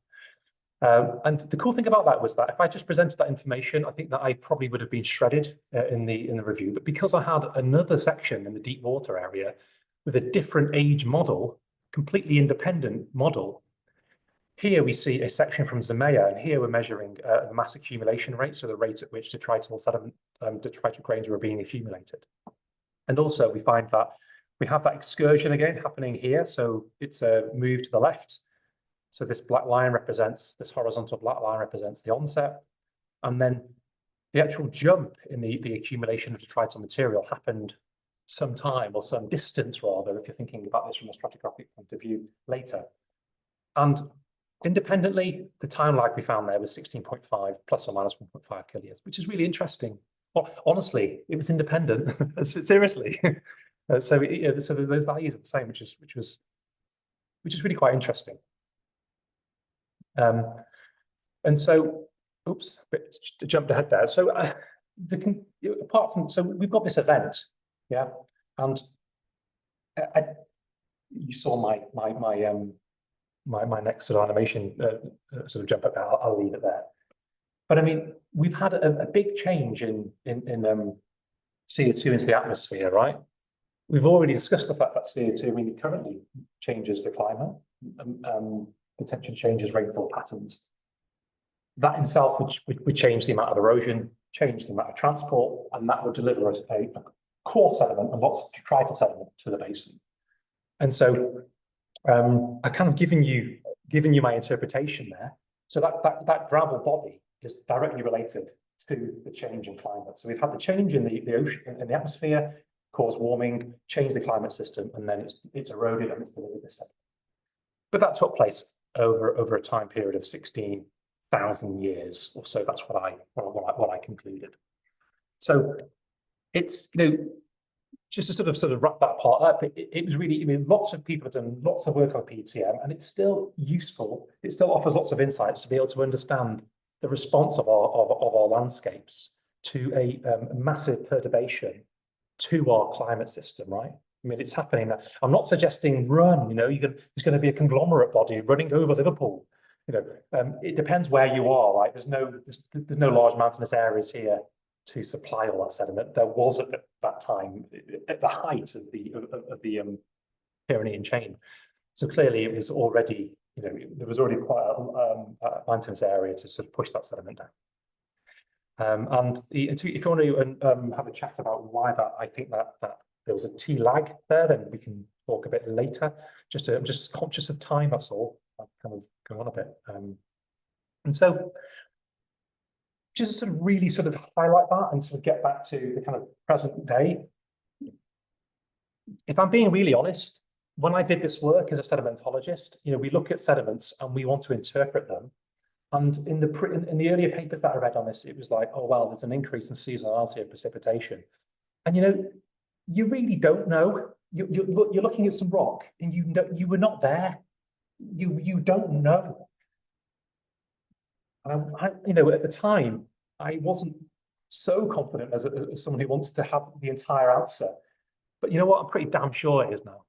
And the cool thing about that was that if I just presented that information, I think that I probably would have been shredded in the review. But because I had another section in the deep water area with a different age model, completely independent model, here we see a section from Zumaya, and here we're measuring the mass accumulation rate, so the rate at which detrital sediment, detrital grains were being accumulated. And also we find that we have that excursion again happening here, so it's a move to the left. So this black line represents, this horizontal black line represents the onset, and then the actual jump in the accumulation of detrital material happened some time, or some distance rather, if you're thinking about this from a stratigraphic point of view later. And independently, the time lag we found there was 16.5 plus or minus 1.5 kiloyears, which is really interesting. Well, honestly, it was independent. Seriously. So those values are the same, which is really quite interesting. And so, oops, jumped ahead there. So apart from, so we've got this event, yeah, and you saw my next sort of animation sort of jump up there. I'll leave it there. But I mean, we've had a big change in CO2 into the atmosphere, right? We've already discussed the fact that CO2 currently changes the climate, potentially changes rainfall patterns. That in itself would change the amount of erosion, change the amount of transport, and that would deliver us a core sediment and lots of detrital sediment to the basin. And so I've kind of given you my interpretation there. So that gravel body is directly related to the change in climate. So we've had the change in the ocean, in the atmosphere, cause warming, change the climate system, and then it's eroded and it's delivered this sediment. But that took place over a time period of 16,000 years or so. That's what I concluded. So it's just to sort of wrap that part up, it was really, I mean, lots of people have done lots of work on PTM, and it's still useful. It still offers lots of insights to be able to understand the response of our landscapes to a massive perturbation to our climate system, right? I mean, it's happening. I'm not suggesting run, there's going to be a conglomerate body running over Liverpool. It depends where you are, right? There's no large mountainous areas here to supply all that sediment. There was at that time, at the height of the Pyrenean chain. So clearly it was already, there was already quite a mountainous area to sort of push that sediment down. And if you want to have a chat about why that, I think that there was a T lag there, then we can talk a bit later. I'm just conscious of time, that's all. I'm kind of going on a bit. And so just sort of really sort of highlight that and sort of get back to the kind of present day. If I'm being really honest, when I did this work as a sedimentologist, we look at sediments and we want to interpret them. And in the earlier papers that I read on this, it was like, oh, well, there's an increase in seasonality of precipitation. And, you really don't know. You're looking at some rock and you were not there. You don't know. And at the time, I wasn't so confident as someone who wanted to have the entire answer. But you know what? I'm pretty damn sure it is now.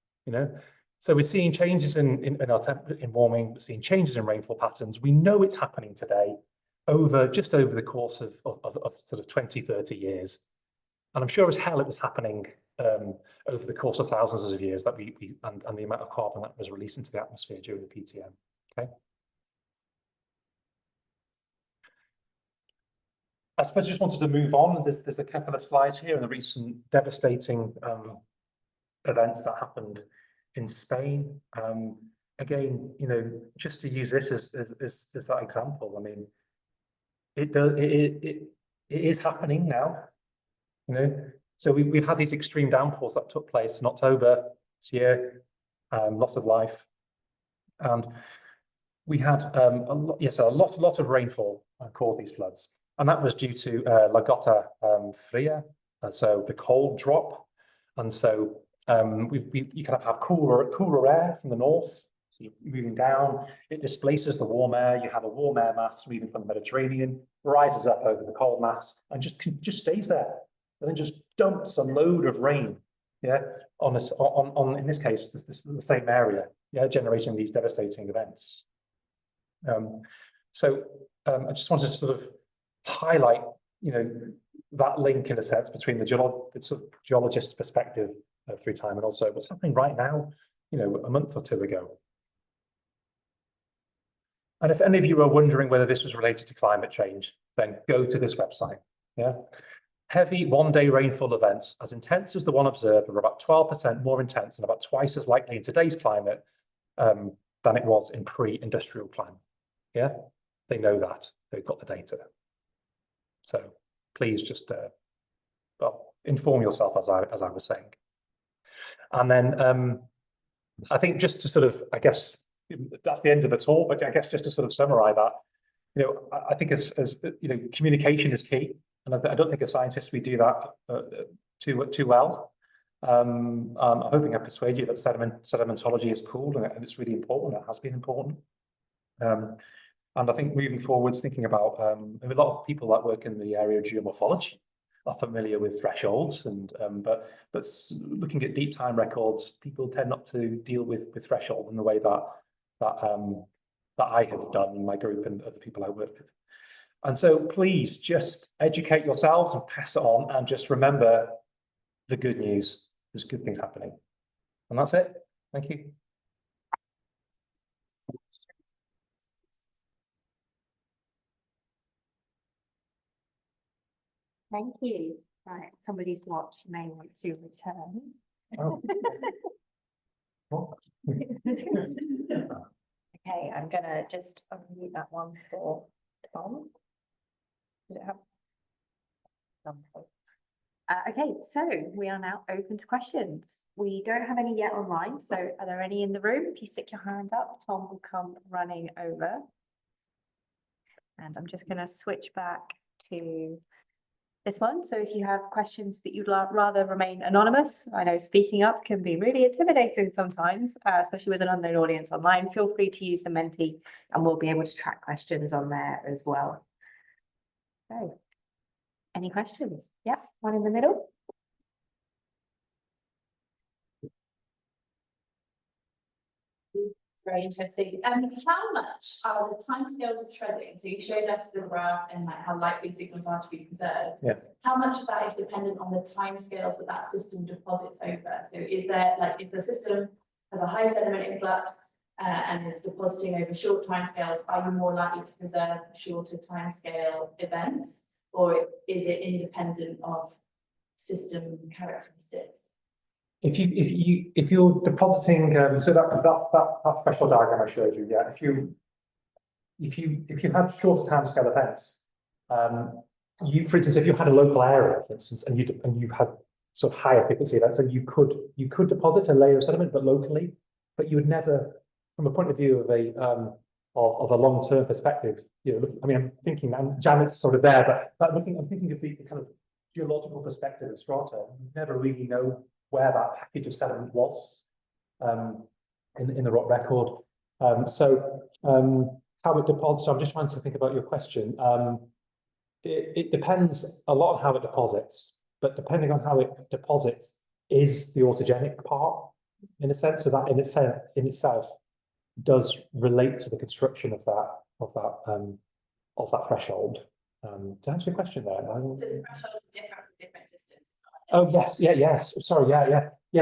So we're seeing changes in our temperature, in warming. We're seeing changes in rainfall patterns. We know it's happening today, just over the course of sort of 20, 30 years. And I'm sure as hell it was happening over the course of thousands of years that and the amount of carbon that was released into the atmosphere during the PTM. Okay. I suppose I just wanted to move on. There's a couple of slides here in the recent devastating events that happened in Spain. Again, just to use this as that example. I mean, it is happening now. So we've had these extreme downpours that took place in October this year, loss of life, and we had a lot of rainfall caused these floods. And that was due to La Gota Fria, so the cold drop. And so you kind of have cooler air from the north moving down. It displaces the warm air. You have a warm air mass moving from the Mediterranean, rises up over the cold mass, and just stays there, and then just dumps a load of rain, on in this case the same area, generating these devastating events. So I just wanted to sort of highlight, that link in a sense between the sort of geologist's perspective through time and also what's happening right now, a month or two ago. And if any of you are wondering whether this was related to climate change, then go to this website. Heavy one-day rainfall events as intense as the one observed are about 12% more intense and about twice as likely in today's climate than it was in pre-industrial climate. They know that. They've got the data. So please just inform yourself, as I was saying. And then I think just to sort of, I guess that's the end of the talk, but I guess just to sort of summarize that, I think as communication is key, and I don't think as scientists we do that too well. I'm hoping I persuade you that sedimentology is cool and it's really important. It has been important. And I think moving forwards, thinking about a lot of people that work in the area of geomorphology are familiar with thresholds, and but looking at deep time records, people tend not to deal with thresholds in the way that I have done in my group and other people I work with. And so please just educate yourselves and pass it on, and just remember the good news. There's good things happening. And that's it. Thank you. Thank you. Right, somebody's watch may want to return. Oh. Okay, I'm gonna just unmute that one for Tom. Does it have? Okay, so we are now open to questions. We don't have any yet online, so are there any in the room? If you stick your hand up, Tom will come running over. And I'm just going to switch back to this one. So if you have questions that you'd rather remain anonymous, I know speaking up can be really intimidating sometimes, especially with an unknown audience online. Feel free to use the Menti and we'll be able to track questions on there as well. So, any questions? Yeah, one in the middle. Very interesting. How much are the timescales of shredding? So you showed us the graph and like how likely signals are to be preserved. Yeah. How much of that is dependent on the timescales that system deposits over? So is there, like, if the system has a high sediment influx and is depositing over short timescales, are you more likely to preserve shorter timescale events, or is it independent of system characteristics? if you're depositing, so that threshold diagram I showed you, yeah, if you had shorter timescale events, for instance, if you had a local area, for instance, and you had sort of higher frequency events, then you could deposit a layer of sediment, but locally, but you would never, from a point of view of a long-term perspective, I mean, I'm thinking, and Janet's sort of there, but I'm thinking of the kind of geological perspective of strata. You never really know where that package of sediment was in the rock record. How it deposits, so I'm just trying to think about your question. It depends a lot on how it deposits, but depending on how it deposits is the autogenic part, in a sense, so that in itself does relate to the construction of that threshold. To answer your question there. So the thresholds are different for different systems. Oh yes, yes. Sorry,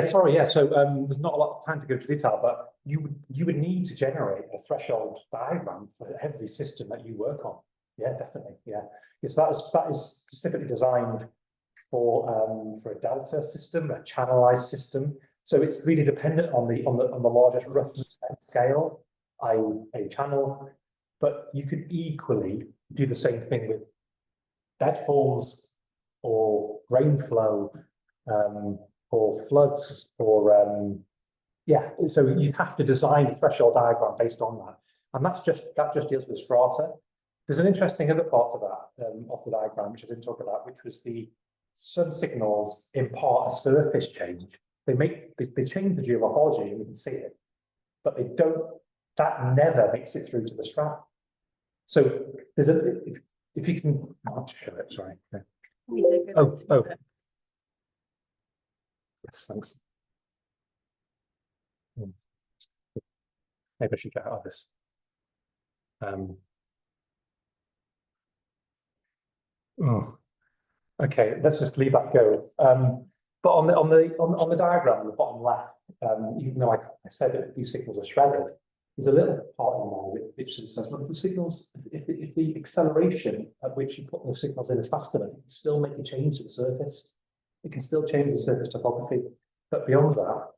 sorry, yeah. So there's not a lot of time to go into detail, but you would need to generate a threshold diagram for every system that you work on. Yeah, definitely. Yeah, yes, that is specifically designed for a delta system, a channelized system. So it's really dependent on the largest roughness scale, i.e. a channel. But you could equally do the same thing with bed forms or rain flow, or floods, or yeah. So you'd have to design a threshold diagram based on that, and that just deals with strata. There's an interesting other part of that of the diagram which I didn't talk about, which was some signals impart a surface change. They change the geomorphology, and we can see it, but they don't. That never makes it through to the strat. So there's if you can, I'll show it. Sorry. Yeah. Oh. Yes, thanks. Maybe I should get out of this. Okay, let's just leave that go. But on the diagram on the bottom left, even though I said that these signals are shredded, there's a little part in there which says, well, if the signals, if the acceleration at which you put the signals in is fast enough, it can still make a change to the surface. It can still change the surface topography, but beyond that,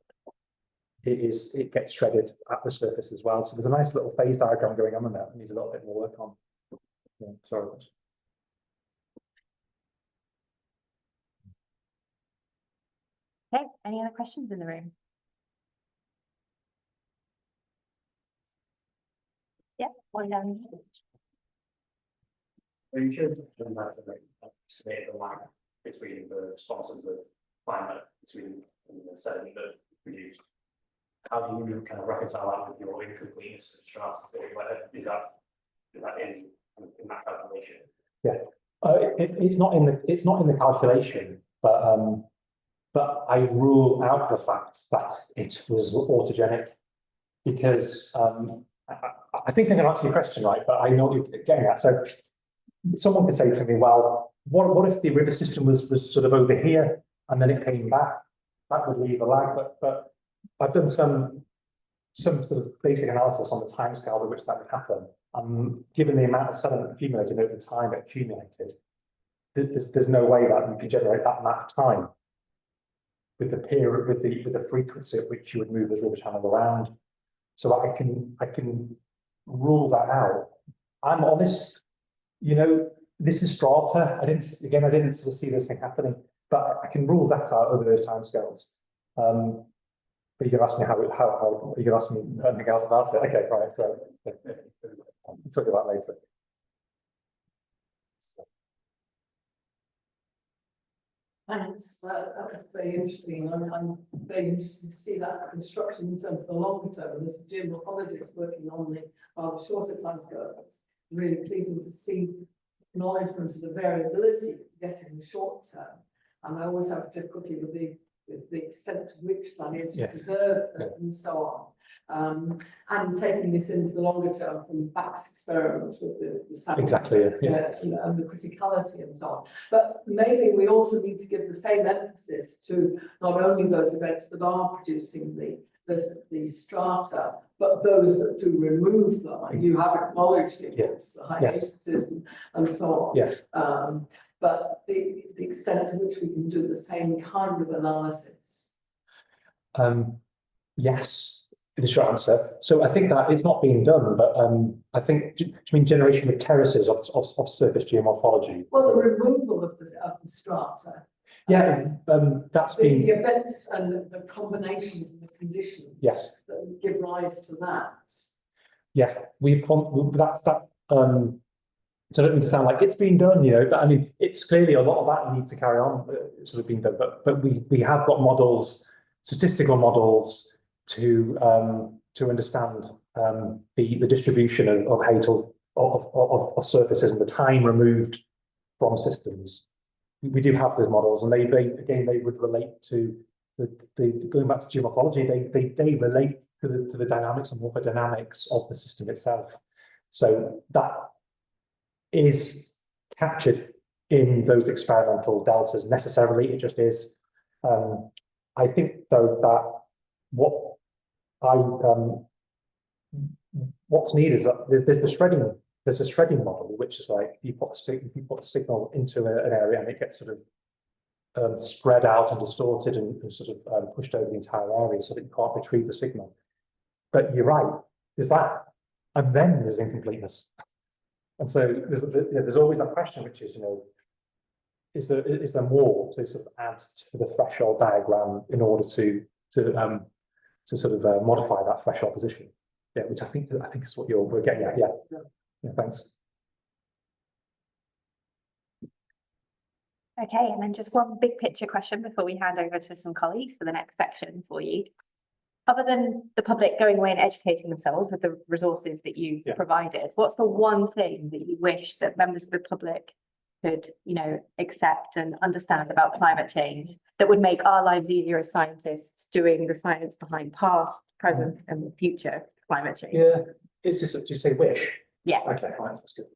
it gets shredded at the surface as well. So there's a nice little phase diagram going on in there that needs a little bit more work on. Yeah, sorry. Okay, any other questions in the room? Yeah, one down. You should estimate the lag between the responses of climate, between the sediment that produced. How do you kind of reconcile that with your incompleteness of strata? Is that in that calculation? Yeah, it's not in the calculation, but I rule out the fact that it was autogenic, because I think I'm going to answer your question right, but I know what you're getting at. So someone could say to me, well, what if the river system was sort of over here and then it came back? That would leave a lag, but I've done some sort of basic analysis on the timescales at which that would happen. Given the amount of sediment accumulated over the time it accumulated, there's no way that you could generate that amount of time with the period, with the frequency at which you would move the river channel around. So I can rule that out. I'm honest, this is strata. I didn't sort of see this thing happening, but I can rule that out over those timescales. But you're going to ask me how are you going to ask me anything else about it? Okay, right. We'll talk about that later. Thanks, that was very interesting. I'm very interested to see that construction in terms of the longer term. And as a geomorphologist working on the shorter timescale, it's really pleasing to see acknowledgement of the variability getting the short term. And I always have difficulty with the extent to which that is preserved and so on. And taking this into the longer term from Back's experiments with the sample, exactly, and the criticality and so on. But maybe we also need to give the same emphasis to not only those events that are producing the strata, but those that do remove them. And you have acknowledged the importance of the hiatus and so on. Yes. But the extent to which we can do the same kind of analysis. Yes, is the short answer. So I think that it's not being done, but I think, do you mean generation of terraces of surface geomorphology? Well, the removal of the strata. Yeah, that's The been, events and the combinations and the conditions. yes, That give rise to that. yeah, that's that, so I don't mean to sound like it's been done, you know, but I mean, it's clearly a lot of that needs to carry on, sort of being done, but we have got models, statistical models to understand the distribution of height of surfaces and the time removed from systems. We do have those models, and they again they would relate to the going back to geomorphology. They relate to the dynamics and morphodynamics of the system itself. So that is captured in those experimental deltas necessarily. It just is. I think though that what's needed is that there's a shredding model, which is like you put a signal into an area and it gets sort of spread out and distorted and sort of pushed over the entire area so that you can't retrieve the signal. But you're right, there's that, and then there's incompleteness. And so there's always that question, which is, you know, is there more to sort of add to the threshold diagram in order to sort of modify that threshold position? Yeah, which I think is what we're getting at. Yeah, thanks. Okay, and then just one big picture question before we hand over to some colleagues for the next section for you. Other than the public going away and educating themselves with the resources that you provided, what's the one thing that you wish that members of the public could, you know, accept and understand about climate change that would make our lives easier as scientists doing the science behind past, present, and future climate change? Yeah, it's just, do you say wish? Yeah. Okay, fine, that's good.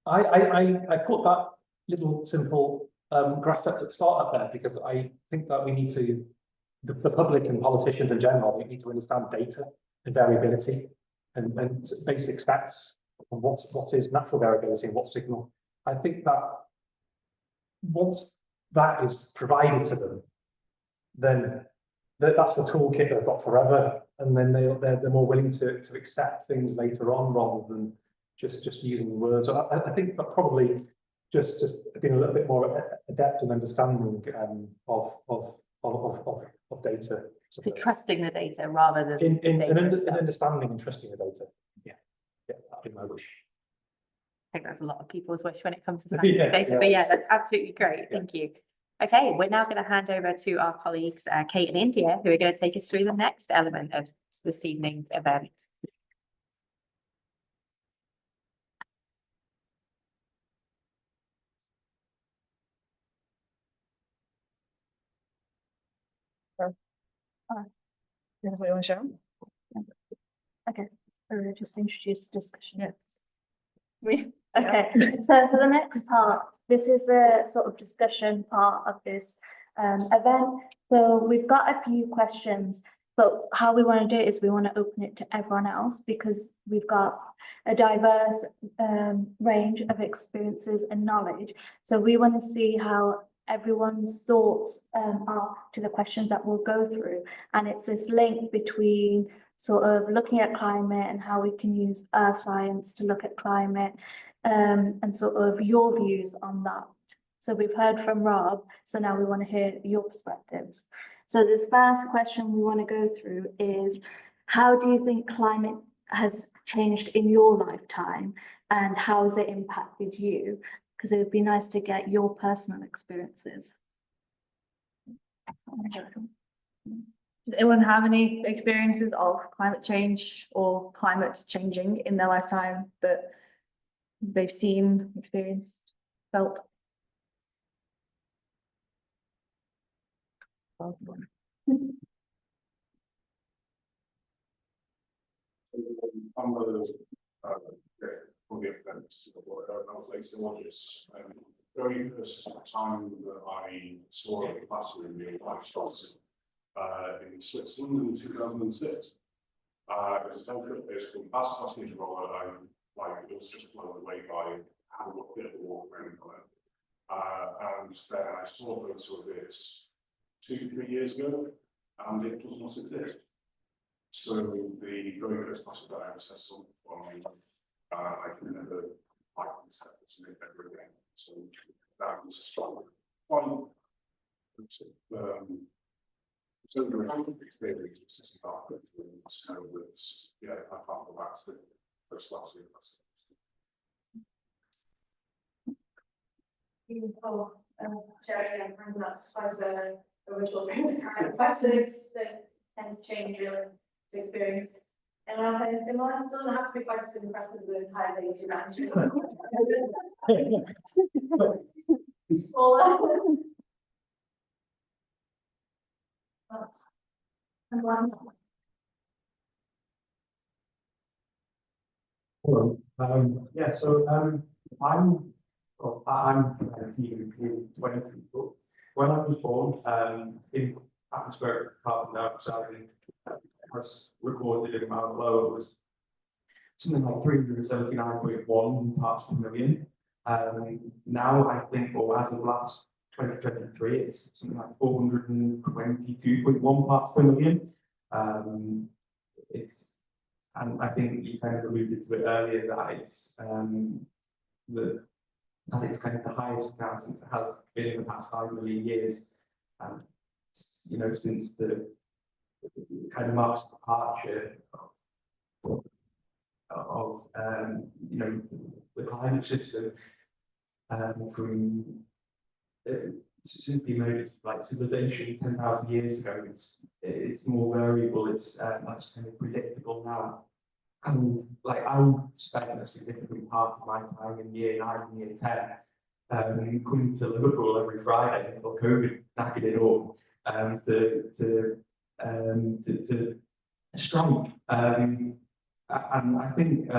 I put that little simple graph at the start up there because I think that we need to, the public and politicians in general, we need to understand data and variability and basic stats and what is natural variability and what's signal. I think that once that is provided to them, then that's the toolkit they've got forever, and then they're more willing to accept things later on rather than just using words. I think that probably just being a little bit more adept and understanding of data. So trusting the data rather than in understanding and trusting the data. Yeah, that'd be my wish. I think that's a lot of people's wish when it comes to scientific data, but yeah, that's absolutely great. Thank you. Okay, we're now going to hand over to our colleagues, Kate and India, who are going to take us through the next element of this evening's event. What you want to show? Okay, or just introduce the discussion. Yeah. Okay, so for the next part, this is the sort of discussion part of this event. So we've got a few questions, but how we want to do it is we want to open it to everyone else because we've got a diverse range of experiences and knowledge. So we want to see how everyone's thoughts are to the questions that we'll go through. And it's this link between sort of looking at climate and how we can use earth science to look at climate and sort of your views on that. So we've heard from Rob, so now we want to hear your perspectives. So this first question we want to go through is, how do you think climate has changed in your lifetime and how has it impacted you? Because it would be nice to get your personal experiences. Does anyone have any experiences of climate change or climate changing in their lifetime that they've seen, experienced, felt? I'm one of those, probably offense, I was a zoologist, very first time that I saw a classroom near Whitehorse in Switzerland in 2006. It was a 10-foot basically passenger roller, and it was just blown away by how looked at the walk around on it. And then I saw a photo of it 2-3 years ago, and it does not exist. So the very first class that I was assessed on, I can never like this happen to me ever again. So that was quite so the experience assistant architect so was yeah, I can't go back to the first class year. Jerry, I'm finding that as a original time, questions that tend to change really the experience. And I'm kind of similar, it doesn't have to be quite as impressive the entire day to actually. Smaller. But I'm glad. Hello, yeah, so, I'm 19, 20, but when I was born, in atmospheric carbon dioxide, was recorded in Mount Low, it was something like 379.1 parts per million. Now I think, or as of last 2023, it's something like 422.1 parts per million. And I think you kind of alluded to it earlier that it's that it's kind of the highest now since it has been in the past 5 million years. And you know, since the kind of marks the departure of you know, the climate system from since the emergence of like civilization 10,000 years ago. It's more variable, it's less kind of predictable now. And like I spent a significant part of my time in year 9 and year 10 coming to Liverpool every Friday until COVID knackered it up to strike. And I think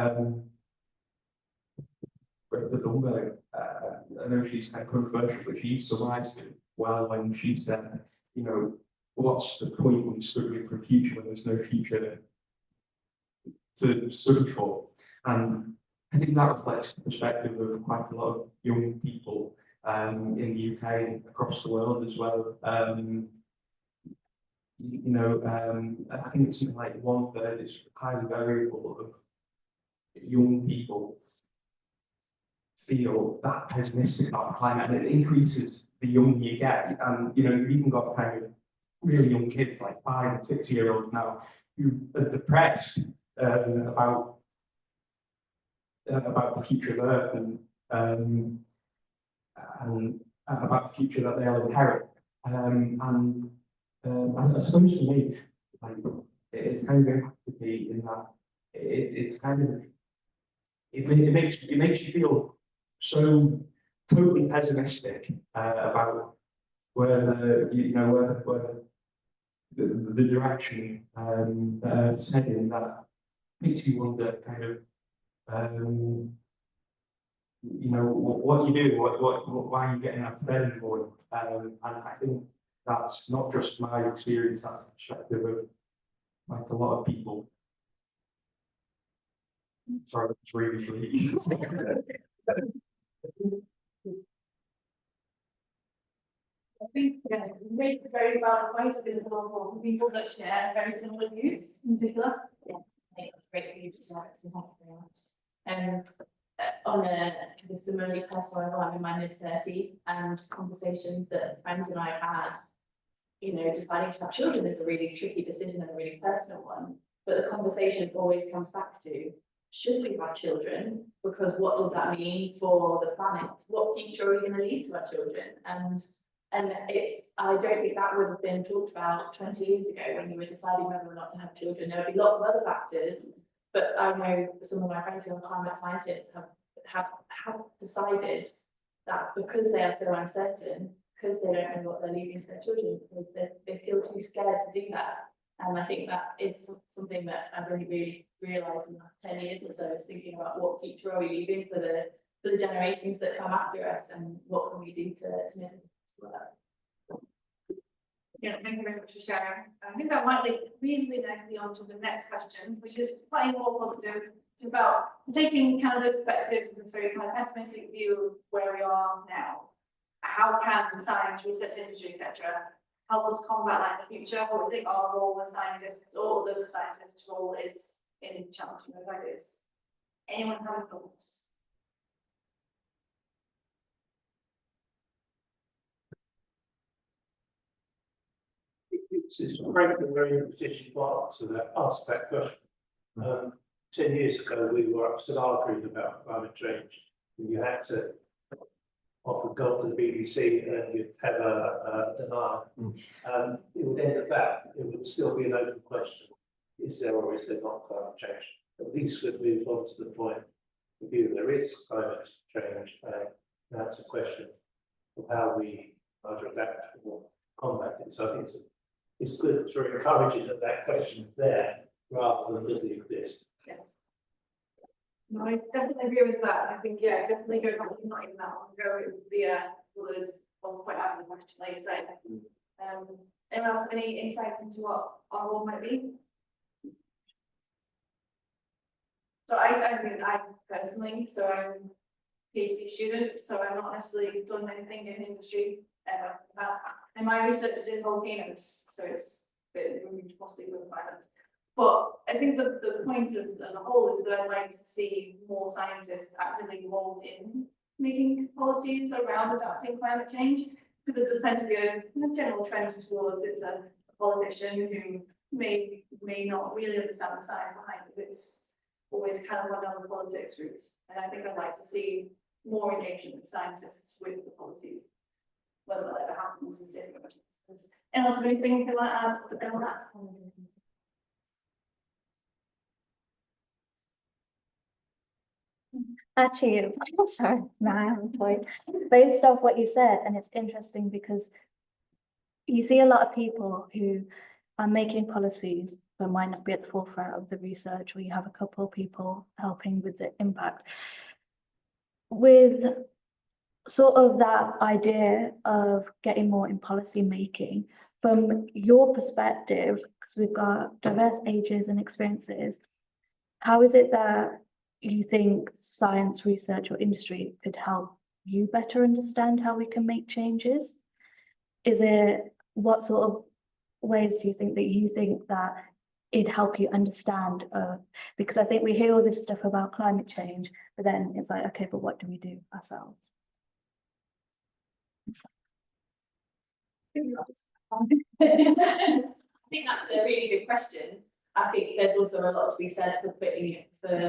Greta Thunberg, I know she's kind of controversial, but she summarised it well when she said, you know, what's the point when you're struggling for a future when there's no future to study for? And I think that reflects the perspective of quite a lot of young people in the UK and across the world as well. You know, I think it's something like 1/3 is highly variable of young people feel that pessimistic about climate, and it increases the younger you get. And you know, you've even got kind of really young kids, like 5 and 6 year olds now, who are depressed about the future of Earth and about the future that they'll inherit. I suppose for me, like, it's kind of impacted me in that it's kind of it makes you feel so totally pessimistic about where the direction that Earth's heading. That makes you wonder kind of you know, what you do, why are you getting out of bed in the morning? And I think that's not just my experience, that's the perspective of like a lot of people. Sorry, it's really bleak. I think, yeah, you raised a very valid point of example for people that share very similar views in particular. Yeah, I think that's great for you to share it, so thank you very much. On a similarly personal level, I'm in my mid-30s, and conversations that friends and I had, you know, deciding to have children is a really tricky decision and a really personal one. But the conversation always comes back to, should we have children? Because what does that mean for the planet? What future are we going to leave to our children? And it's, I don't think that would have been talked about 20 years ago when you were deciding whether or not to have children. There would be lots of other factors, but I know some of my friends who are climate scientists have decided that because they are so uncertain, because they don't know what they're leaving to their children, they feel too scared to do that. And I think that is something that I've really realised in the last 10 years or so, is thinking about what future are we leaving for the generations that come after us, and what can we do to make it work. Yeah, thank you very much for sharing. I think that might lead reasonably nicely on to the next question, which is slightly more positive. It's about taking kind of those perspectives and this very kind of pessimistic view of where we are now. How can the science, research industry, etc., help us combat that in the future? What do you think our role as scientists or the scientists' role is in challenging those ideas? Anyone have any thoughts? It's frankly very in a position to ask that question. 10 years ago, we were still arguing about climate change. And you had to offer gold to the BBC and you'd have a denial. It would end at that. It would still be an open question. Is there or is there not climate change? At least we'd move on to the point of view there is climate change. That's a question of how we either adapt or combat it. So I think it's good to encourage it that question is there rather than does it exist. No, I definitely agree with that. I think, yeah, definitely go back, not even that long ago, it would be one point out of the question, like you say. Anyone else have any insights into what our role might be? So I mean, I personally, so I'm a PhD student, so I've not necessarily done anything in industry ever. And my research is in volcanoes, so it's a bit possibly with climate. But I think the point as a whole is that I'd like to see more scientists actively involved in making policies around adapting climate change, because it does tend to be a general trend towards it's a politician who may not really understand the science behind it. It's always kind of one down the politics route. And I think I'd like to see more engagement with scientists with the policies. Whether that ever happens is different. And also anything you can add on that? Actually, sorry, now I have a point. Based off what you said, and it's interesting because you see a lot of people who are making policies but might not be at the forefront of the research, where you have a couple of people helping with the impact. With sort of that idea of getting more in policy making, from your perspective, because we've got diverse ages and experiences, how is it that you think science, research, or industry could help you better understand how we can make changes? Is it, what sort of ways do you think that it'd help you understand? Because I think we hear all this stuff about climate change, but then it's like, okay, but what do we do ourselves? I think that's a really good question. I think there's also a lot to be said for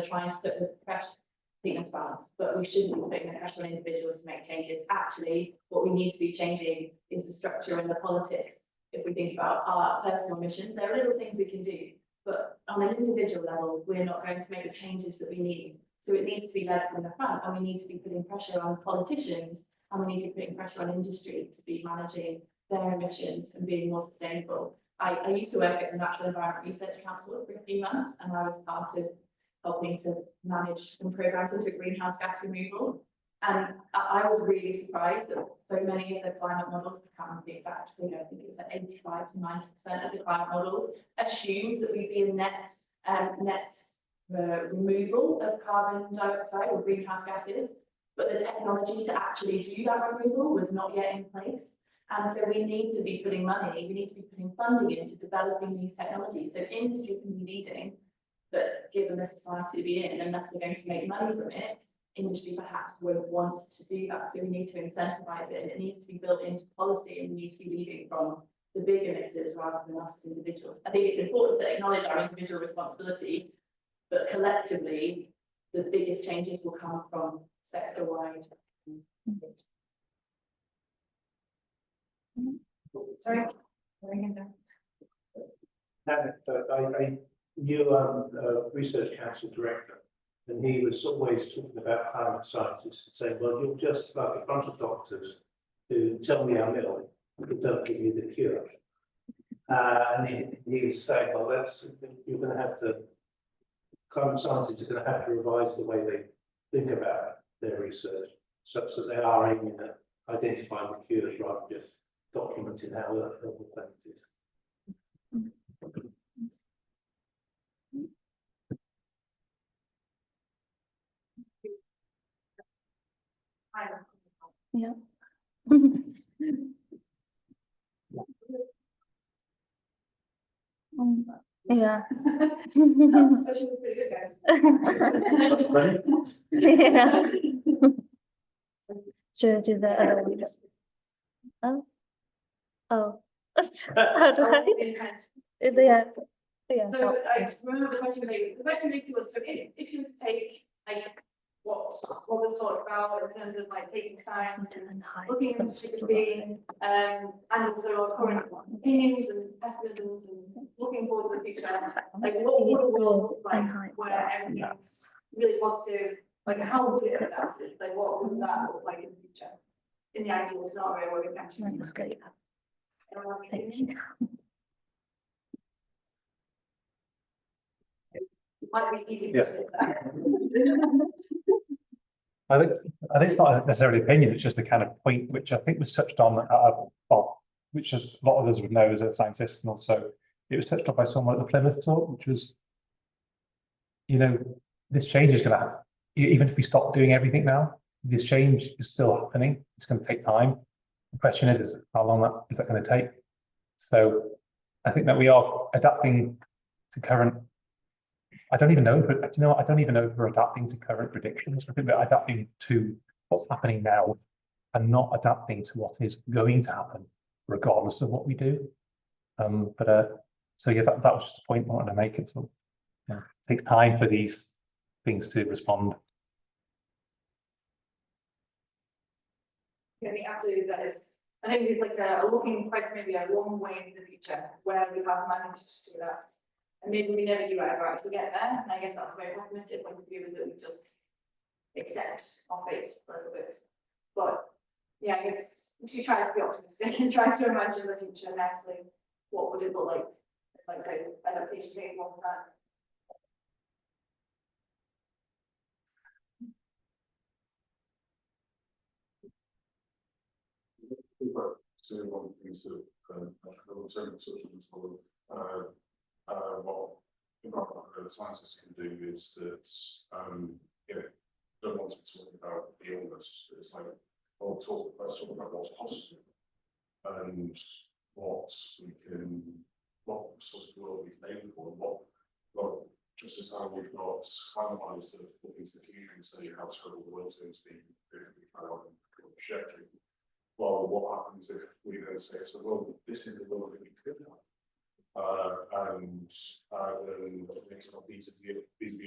trying to put the pressure. I think that's balanced, but we shouldn't be putting the pressure on individuals to make changes. Actually, what we need to be changing is the structure and the politics. If we think about our personal missions, there are little things we can do, but on an individual level, we're not going to make the changes that we need. So it needs to be led from the front, and we need to be putting pressure on politicians, and we need to be putting pressure on industry to be managing their emissions and being more sustainable. I used to work at the Natural Environment Research Council for a few months, and I was part of helping to manage some programs into greenhouse gas removal. And I was really surprised that so many of the climate models, I can't remember the exact figure, I think it was like 85 to 90% of the climate models assumed that we'd be in net removal of carbon dioxide or greenhouse gases, but the technology to actually do that removal was not yet in place. And so we need to be putting money, we need to be putting funding into developing these technologies. So industry can be leading, but given the society to be in, unless they're going to make money from it, industry perhaps won't want to do that. So we need to incentivize it, and it needs to be built into policy, and we need to be leading from the big emitters rather than us as individuals. I think it's important to acknowledge our individual responsibility, but collectively, the biggest changes will come from sector-wide. Sorry. I knew a research council director, and he was always talking about climate scientists and saying, well, you're just like a bunch of doctors who tell me I'm ill, but don't give me the cure. And he was saying, well, you're going to have to, climate scientists are going to have to revise the way they think about their research, such that they are aiming at identifying the cures rather than just documenting how the planet is. Yeah. Yeah. That discussion was pretty good, guys. Ready? Yeah. Should I do the other ones? Oh. Oh. How do I? Yeah. Yeah. So I remember the question basically was, so if you were to take like what was talked about in terms of like taking time and looking specifically, and also our current opinions and pessimisms and looking forward to the future, like what would a world look like where everything's really positive, like how would it adapt? Like what would that look like in the future? In the ideal scenario where we can actually. That's great. Thank you. Might be easy. Yeah. I think it's not necessarily opinion, it's just a kind of point which I think was touched on well, which is a lot of us would know as a scientist, and also it was touched on by someone at the Plymouth talk, which was, you know, this change is going to happen. Even if we stop doing everything now, this change is still happening. It's going to take time. The question is how long is that going to take? So I think that we are adapting to current. I don't even know if we're adapting to current predictions. I think we're adapting to what's happening now and not adapting to what is going to happen, regardless of what we do. So yeah, that was just a point I wanted to make. It takes time for these things to respond. I think absolutely that is. I think it's like a looking quite maybe a long way into the future where we have managed to do that. And maybe we never do ever actually get there. And I guess that's a very pessimistic point of view, is that we just accept our fate a little bit. But yeah, I guess if you try to be optimistic and try to imagine the future nicely, what would it look like? Like say adaptation takes a long time. So one of the things that what environmental scientists can do is that don't want to be talking about the illness. It's like, let's talk about what's possible and what sort of world we can aim for, and just as how we've got analysed the things that you can say how terrible the world's going to be if we carry on trajectory. Well, what happens if we then say, so well, this is the world that we could have, and then these are the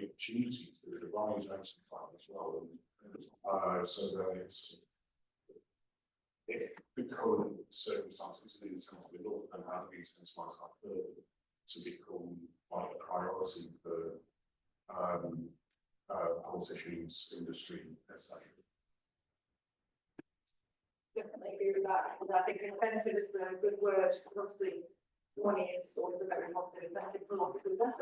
opportunities that arise out of time as well, and so then it's if the current circumstances in the sense we look, then how do we incentivize that further to become like a priority for politicians, industry, etc. Definitely agree with that. And I think incentive is a good word. Obviously, money is always a very positive incentive for a lot of people.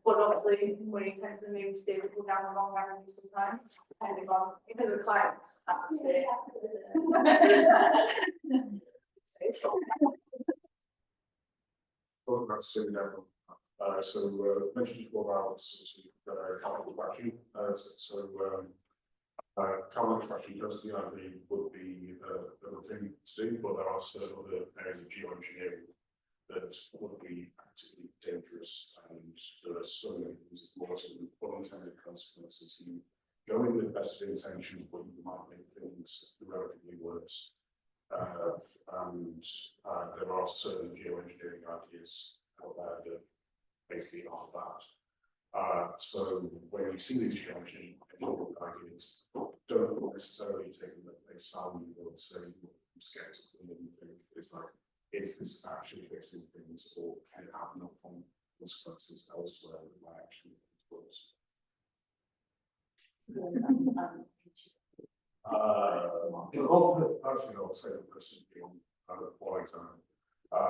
But obviously, money tends to maybe steer people down the wrong avenue sometimes, depending on if there's a client atmosphere. So mentioned before about capital strategy. Carbon extraction does the idea would be the thing to do, but there are certain other areas of geoengineering that would be particularly dangerous, and there are so many things that more unintended consequences. You go in with best intentions, but you might make things relatively worse. And there are certain geoengineering ideas out there that basically are that. So when you see these geoengineering ideas, don't necessarily take them at face value or say skeptical and think it's like, is this actually fixing things, or can it have knock-on consequences elsewhere that might actually worse? Actually, I'll say the person being one example.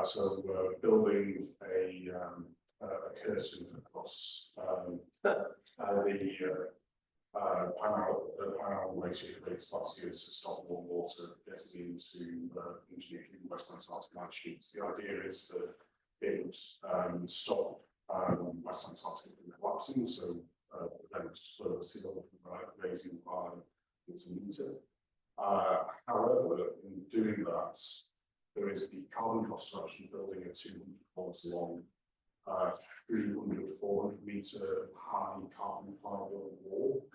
So building a curtain across the Panel glacier last year to stop warm water getting into the Western Antarctic ice sheets. The idea is that it would stop Western Antarctic from collapsing, so prevent further sea level from raising by a meter. However, in doing that, there is the carbon cost of actually building a 200 kilometre long 300, 400 metre high carbon fibre wall,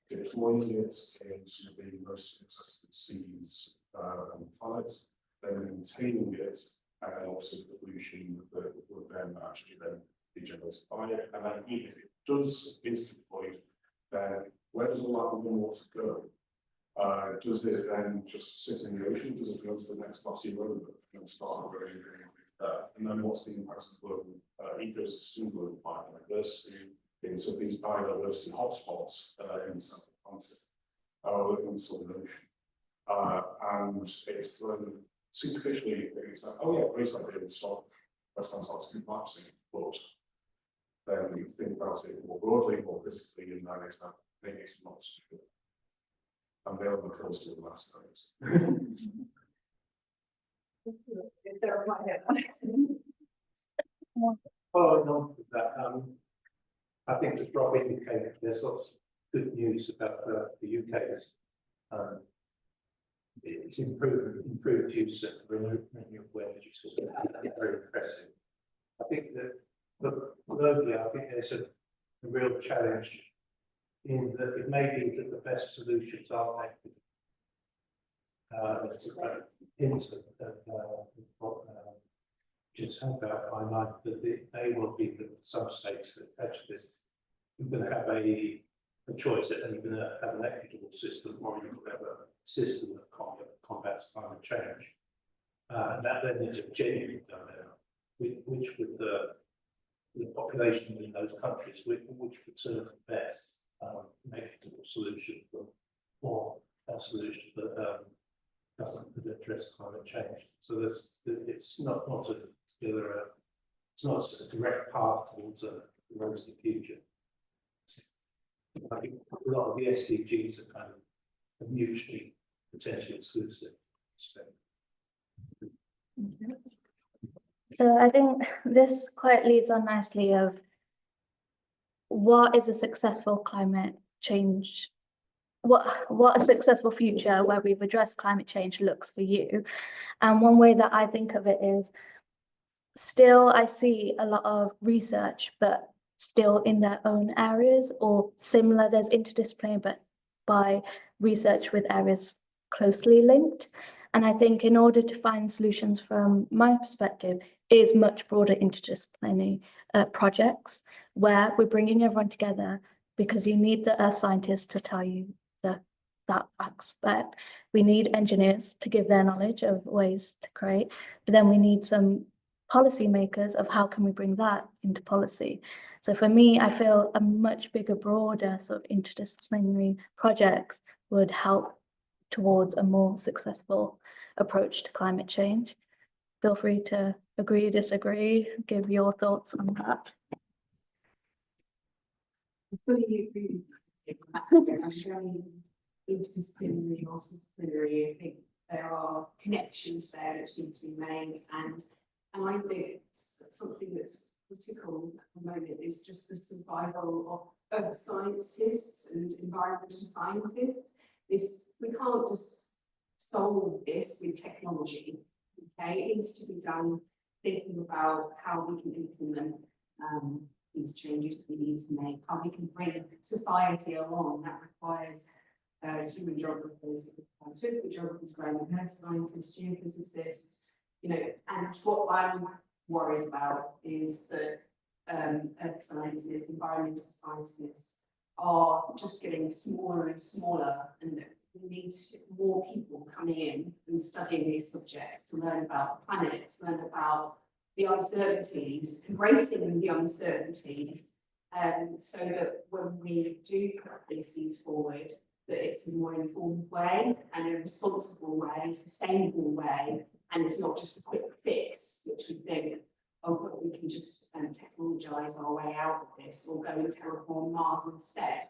deploying it into the most accessible seas and planets, then maintaining it, and then obviously the pollution that would then actually then be generated by it. And then even if it is deployed, then where does all that water go? Does it then just sit in the ocean? Does it go to the next glassy road and start growing there? And then what's the impact of global ecosystem, global biodiversity, into these biodiversity hotspots in the South Atlantic, in the Southern Ocean? And it's then superficially things like, oh yeah, great idea to stop West Antarctic collapsing, but then you think about it more broadly, more physically, and then it's that maybe it's not stupid. And they're on the coast of the last days. If they're my head. Following on from that, I think as Rob indicated, there's lots of good news about the UK's it's improved use of renewable energy sources. Very impressive. I think that globally, I think there's a real challenge in that it may be that the best solutions are instant just have that by mind that they will be the some states that actually this you're going to have a choice that you're going to have an equitable system or you're going to have a system that combats climate change. And that then is a genuine dilemma, which with the population in those countries, which would serve the best equitable solution or a solution that doesn't address climate change. So it's not it's not a direct path towards a rosy future. I think a lot of the SDGs are kind of mutually potentially exclusive. So I think this quite leads on nicely of what is a successful climate change, what a successful future where we've addressed climate change looks for you. And one way that I think of it is still I see a lot of research, but still in their own areas or similar. There's interdisciplinary, but by research with areas closely linked. And I think in order to find solutions from my perspective is much broader interdisciplinary projects where we're bringing everyone together because you need the earth scientists to tell you that aspect. We need engineers to give their knowledge of ways to create, but then we need some policy makers of how can we bring that into policy. So for me, I feel a much bigger, broader sort of interdisciplinary projects would help towards a more successful approach to climate change. Feel free to agree, disagree, give your thoughts on that. I fully agree with you. I'm very interdisciplinary, multidisciplinary. I think there are connections there which need to be made, and I think something that's critical at the moment is just the survival of earth scientists and environmental scientists. We can't just solve this with technology. Okay, it needs to be done thinking about how we can implement these changes that we need to make, how we can bring society along. That requires human geographers, it requires physical geographers, earth scientists, geophysicists, and what I'm worried about is that earth scientists, environmental scientists are just getting smaller and smaller, and that we need more people coming in and studying these subjects to learn about the planet, to learn about the uncertainties, embracing the uncertainties, so that when we do put policies forward, that it's a more informed way and a responsible way, sustainable way, and it's not just a quick fix, which we think, oh, but we can just technologize our way out of this or go and terraform Mars instead.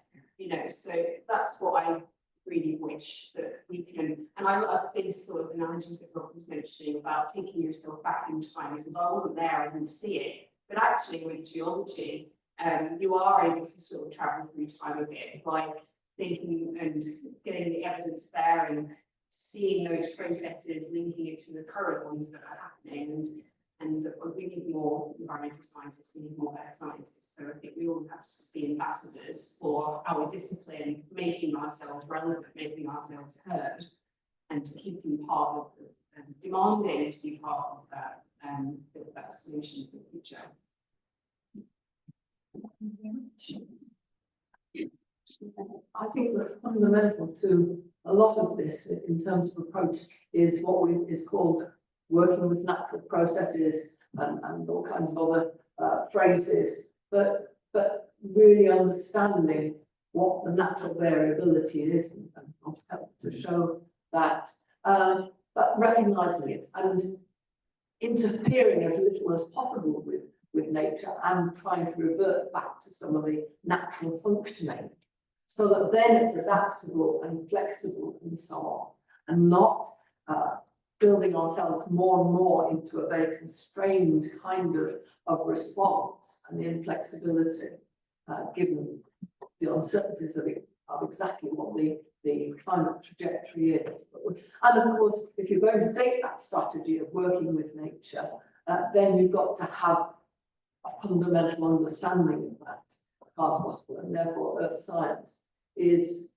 So that's what I really wish that we can, and I love these sort of analogies that Rob was mentioning about taking yourself back in time. Because I wasn't there, I didn't see it, but actually with geology, you are able to sort of travel through time a bit by thinking and getting the evidence there and seeing those processes, linking it to the current ones that are happening. And we need more environmental scientists, we need more earth scientists. So I think we all have to be ambassadors for our discipline, making ourselves relevant, making ourselves heard, and keeping part of the, demanding to be part of that solution for the future. I think that fundamental to a lot of this in terms of approach is what is called working with natural processes and all kinds of other phrases, but really understanding what the natural variability is and to show that, but recognizing it and interfering as little as possible with nature and trying to revert back to some of the natural functioning, so that then it's adaptable and flexible and so on, and not building ourselves more and more into a very constrained kind of response and the inflexibility, given the uncertainties of exactly what the climate trajectory is. And of course, if you're going to take that strategy of working with nature, then you've got to have a fundamental understanding of that as possible, and therefore earth science is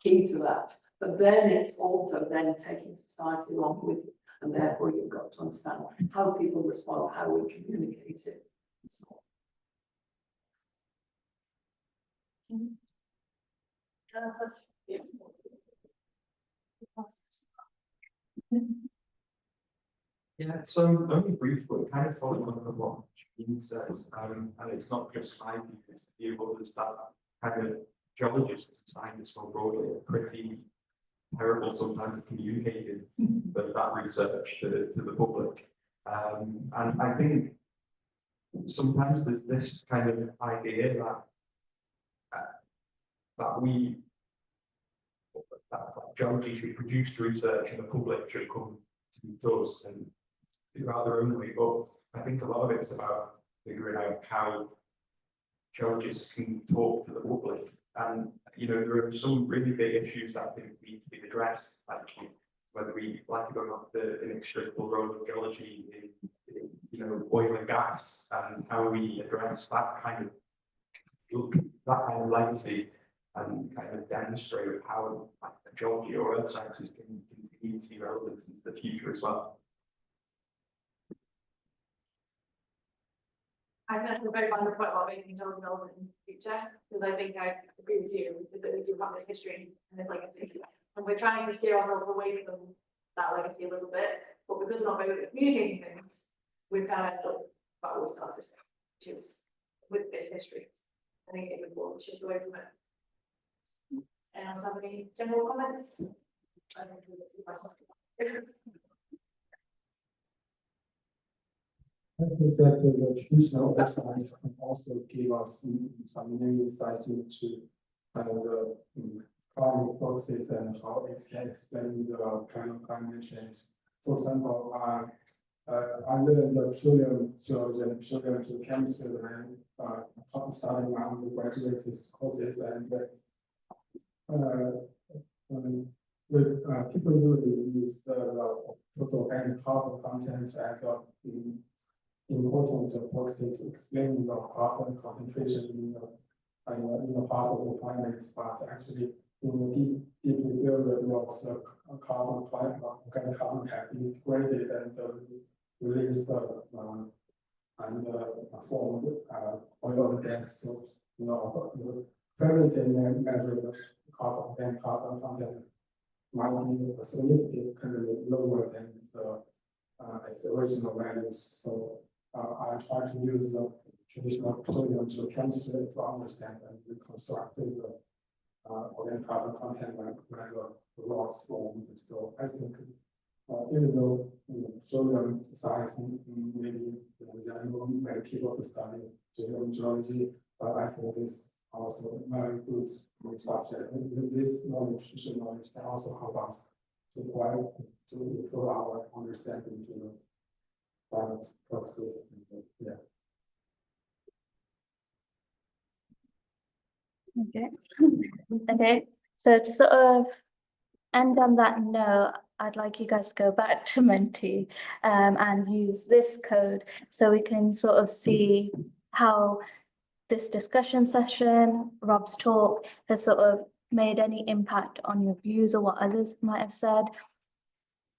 key to that. But then it's also then taking society along with you, and therefore you've got to understand how people respond, how we communicate it. Yeah, so only brief, but kind of following on from what Jean says, and it's not just my view, it's the view of others that kind of geologists and scientists more broadly are pretty terrible sometimes at communicating that research to the public. And I think sometimes there's this kind of idea that geology should produce research and the public should come to us and figure out their own way. But I think a lot of it's about figuring out how geologists can talk to the public. And there are some really big issues that I think need to be addressed, like whether we like it or not, the inextricable role of geology in oil and gas, and how we address that kind of legacy, and kind of demonstrate how geology or earth sciences can continue to be relevant into the future as well. I think that's a very valid point about making geology relevant in the future, because I think I agree with you that we do have this history and this legacy, and we're trying to steer ourselves away from that legacy a little bit, but because we're not very good at communicating things, we've kind of ended up about what we started, which is with this history. I think it's important to shift away from it. Anyone else have any general comments? I think that the traditional earth science can also give us some new insights into the climate process and how it can explain the kind of climate change. For example, I learned the petroleum geology and petroleum geochemistry when studying my undergraduate courses, and people usually use the total organic carbon content as a important proxy to explain the carbon concentration in the past of the planet, but actually in the deeply buried rocks, the organic carbon have been degraded and released and formed oil and gas. So presently measured organic carbon content might be significantly lower than its original values. So I try to use the traditional petroleum geochemistry to understand and reconstruct the organic carbon content when the rocks formed. So I think even though petroleum science maybe there are not many people to study geology, but I think this also very good subject. This knowledge, traditional knowledge, can also help us to improve our understanding to the climate process. Yeah. Okay. Okay. So to sort of end on that note, I'd like you guys to go back to Menti and use this code so we can sort of see how this discussion session, Rob's talk, has sort of made any impact on your views or what others might have said.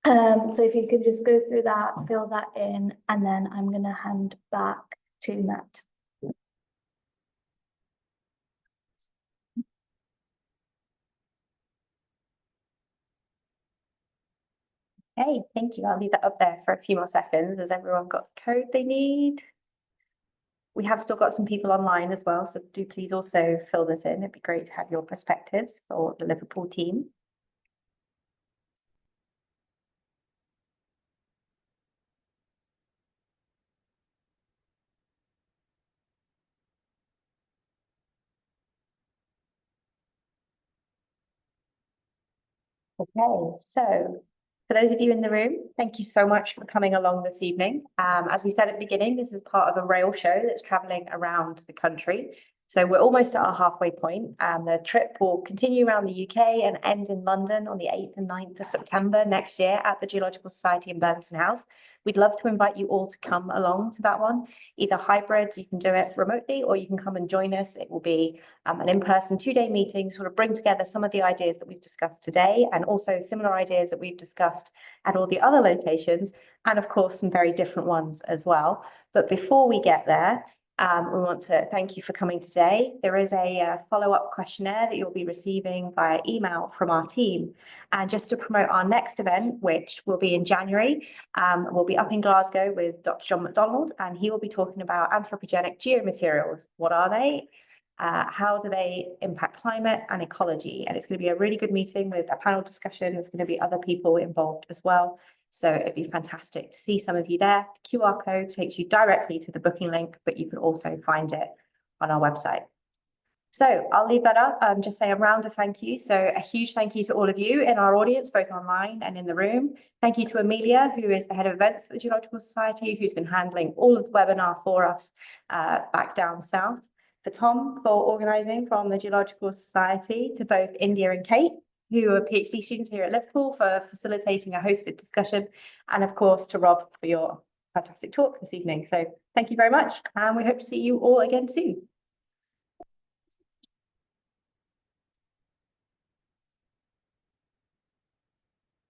So if you could just go through that, fill that in, and then I'm going to hand back to Matt. Hey, thank you. I'll leave that up there for a few more seconds. Has everyone got the code they need? We have still got some people online as well, so do please also fill this in. It'd be great to have your perspectives for the Liverpool team. Okay, so for those of you in the room, thank you so much for coming along this evening. As we said at the beginning, this is part of a rail show that's traveling around the country. So we're almost at our halfway point. The trip will continue around the UK and end in London on the 8th and 9th of September next year at the Geological Society in Burton House. We'd love to invite you all to come along to that one, either hybrid, you can do it remotely, or you can come and join us. It will be an in-person 2-day meeting, sort of bring together some of the ideas that we've discussed today, and also similar ideas that we've discussed at all the other locations, and of course, some very different ones as well. But before we get there, we want to thank you for coming today. There is a follow-up questionnaire that you'll be receiving via email from our team. And just to promote our next event, which will be in January, we'll be up in Glasgow with Dr. John McDonald, and he will be talking about anthropogenic geomaterials. What are they? How do they impact climate and ecology? And it's going to be a really good meeting with a panel discussion. There's going to be other people involved as well. So it'd be fantastic to see some of you there. The QR code takes you directly to the booking link, but you can also find it on our website. So I'll leave that up. Just say a round of thank you. So a huge thank you to all of you in our audience, both online and in the room. Thank you to Amelia, who is the head of events at the Geological Society, who's been handling all of the webinar for us back down south. For Tom for organising from the Geological Society, to both India and Kate, who are PhD students here at Liverpool, for facilitating a hosted discussion, and of course to Rob for your fantastic talk this evening. So thank you very much, and we hope to see you all again soon.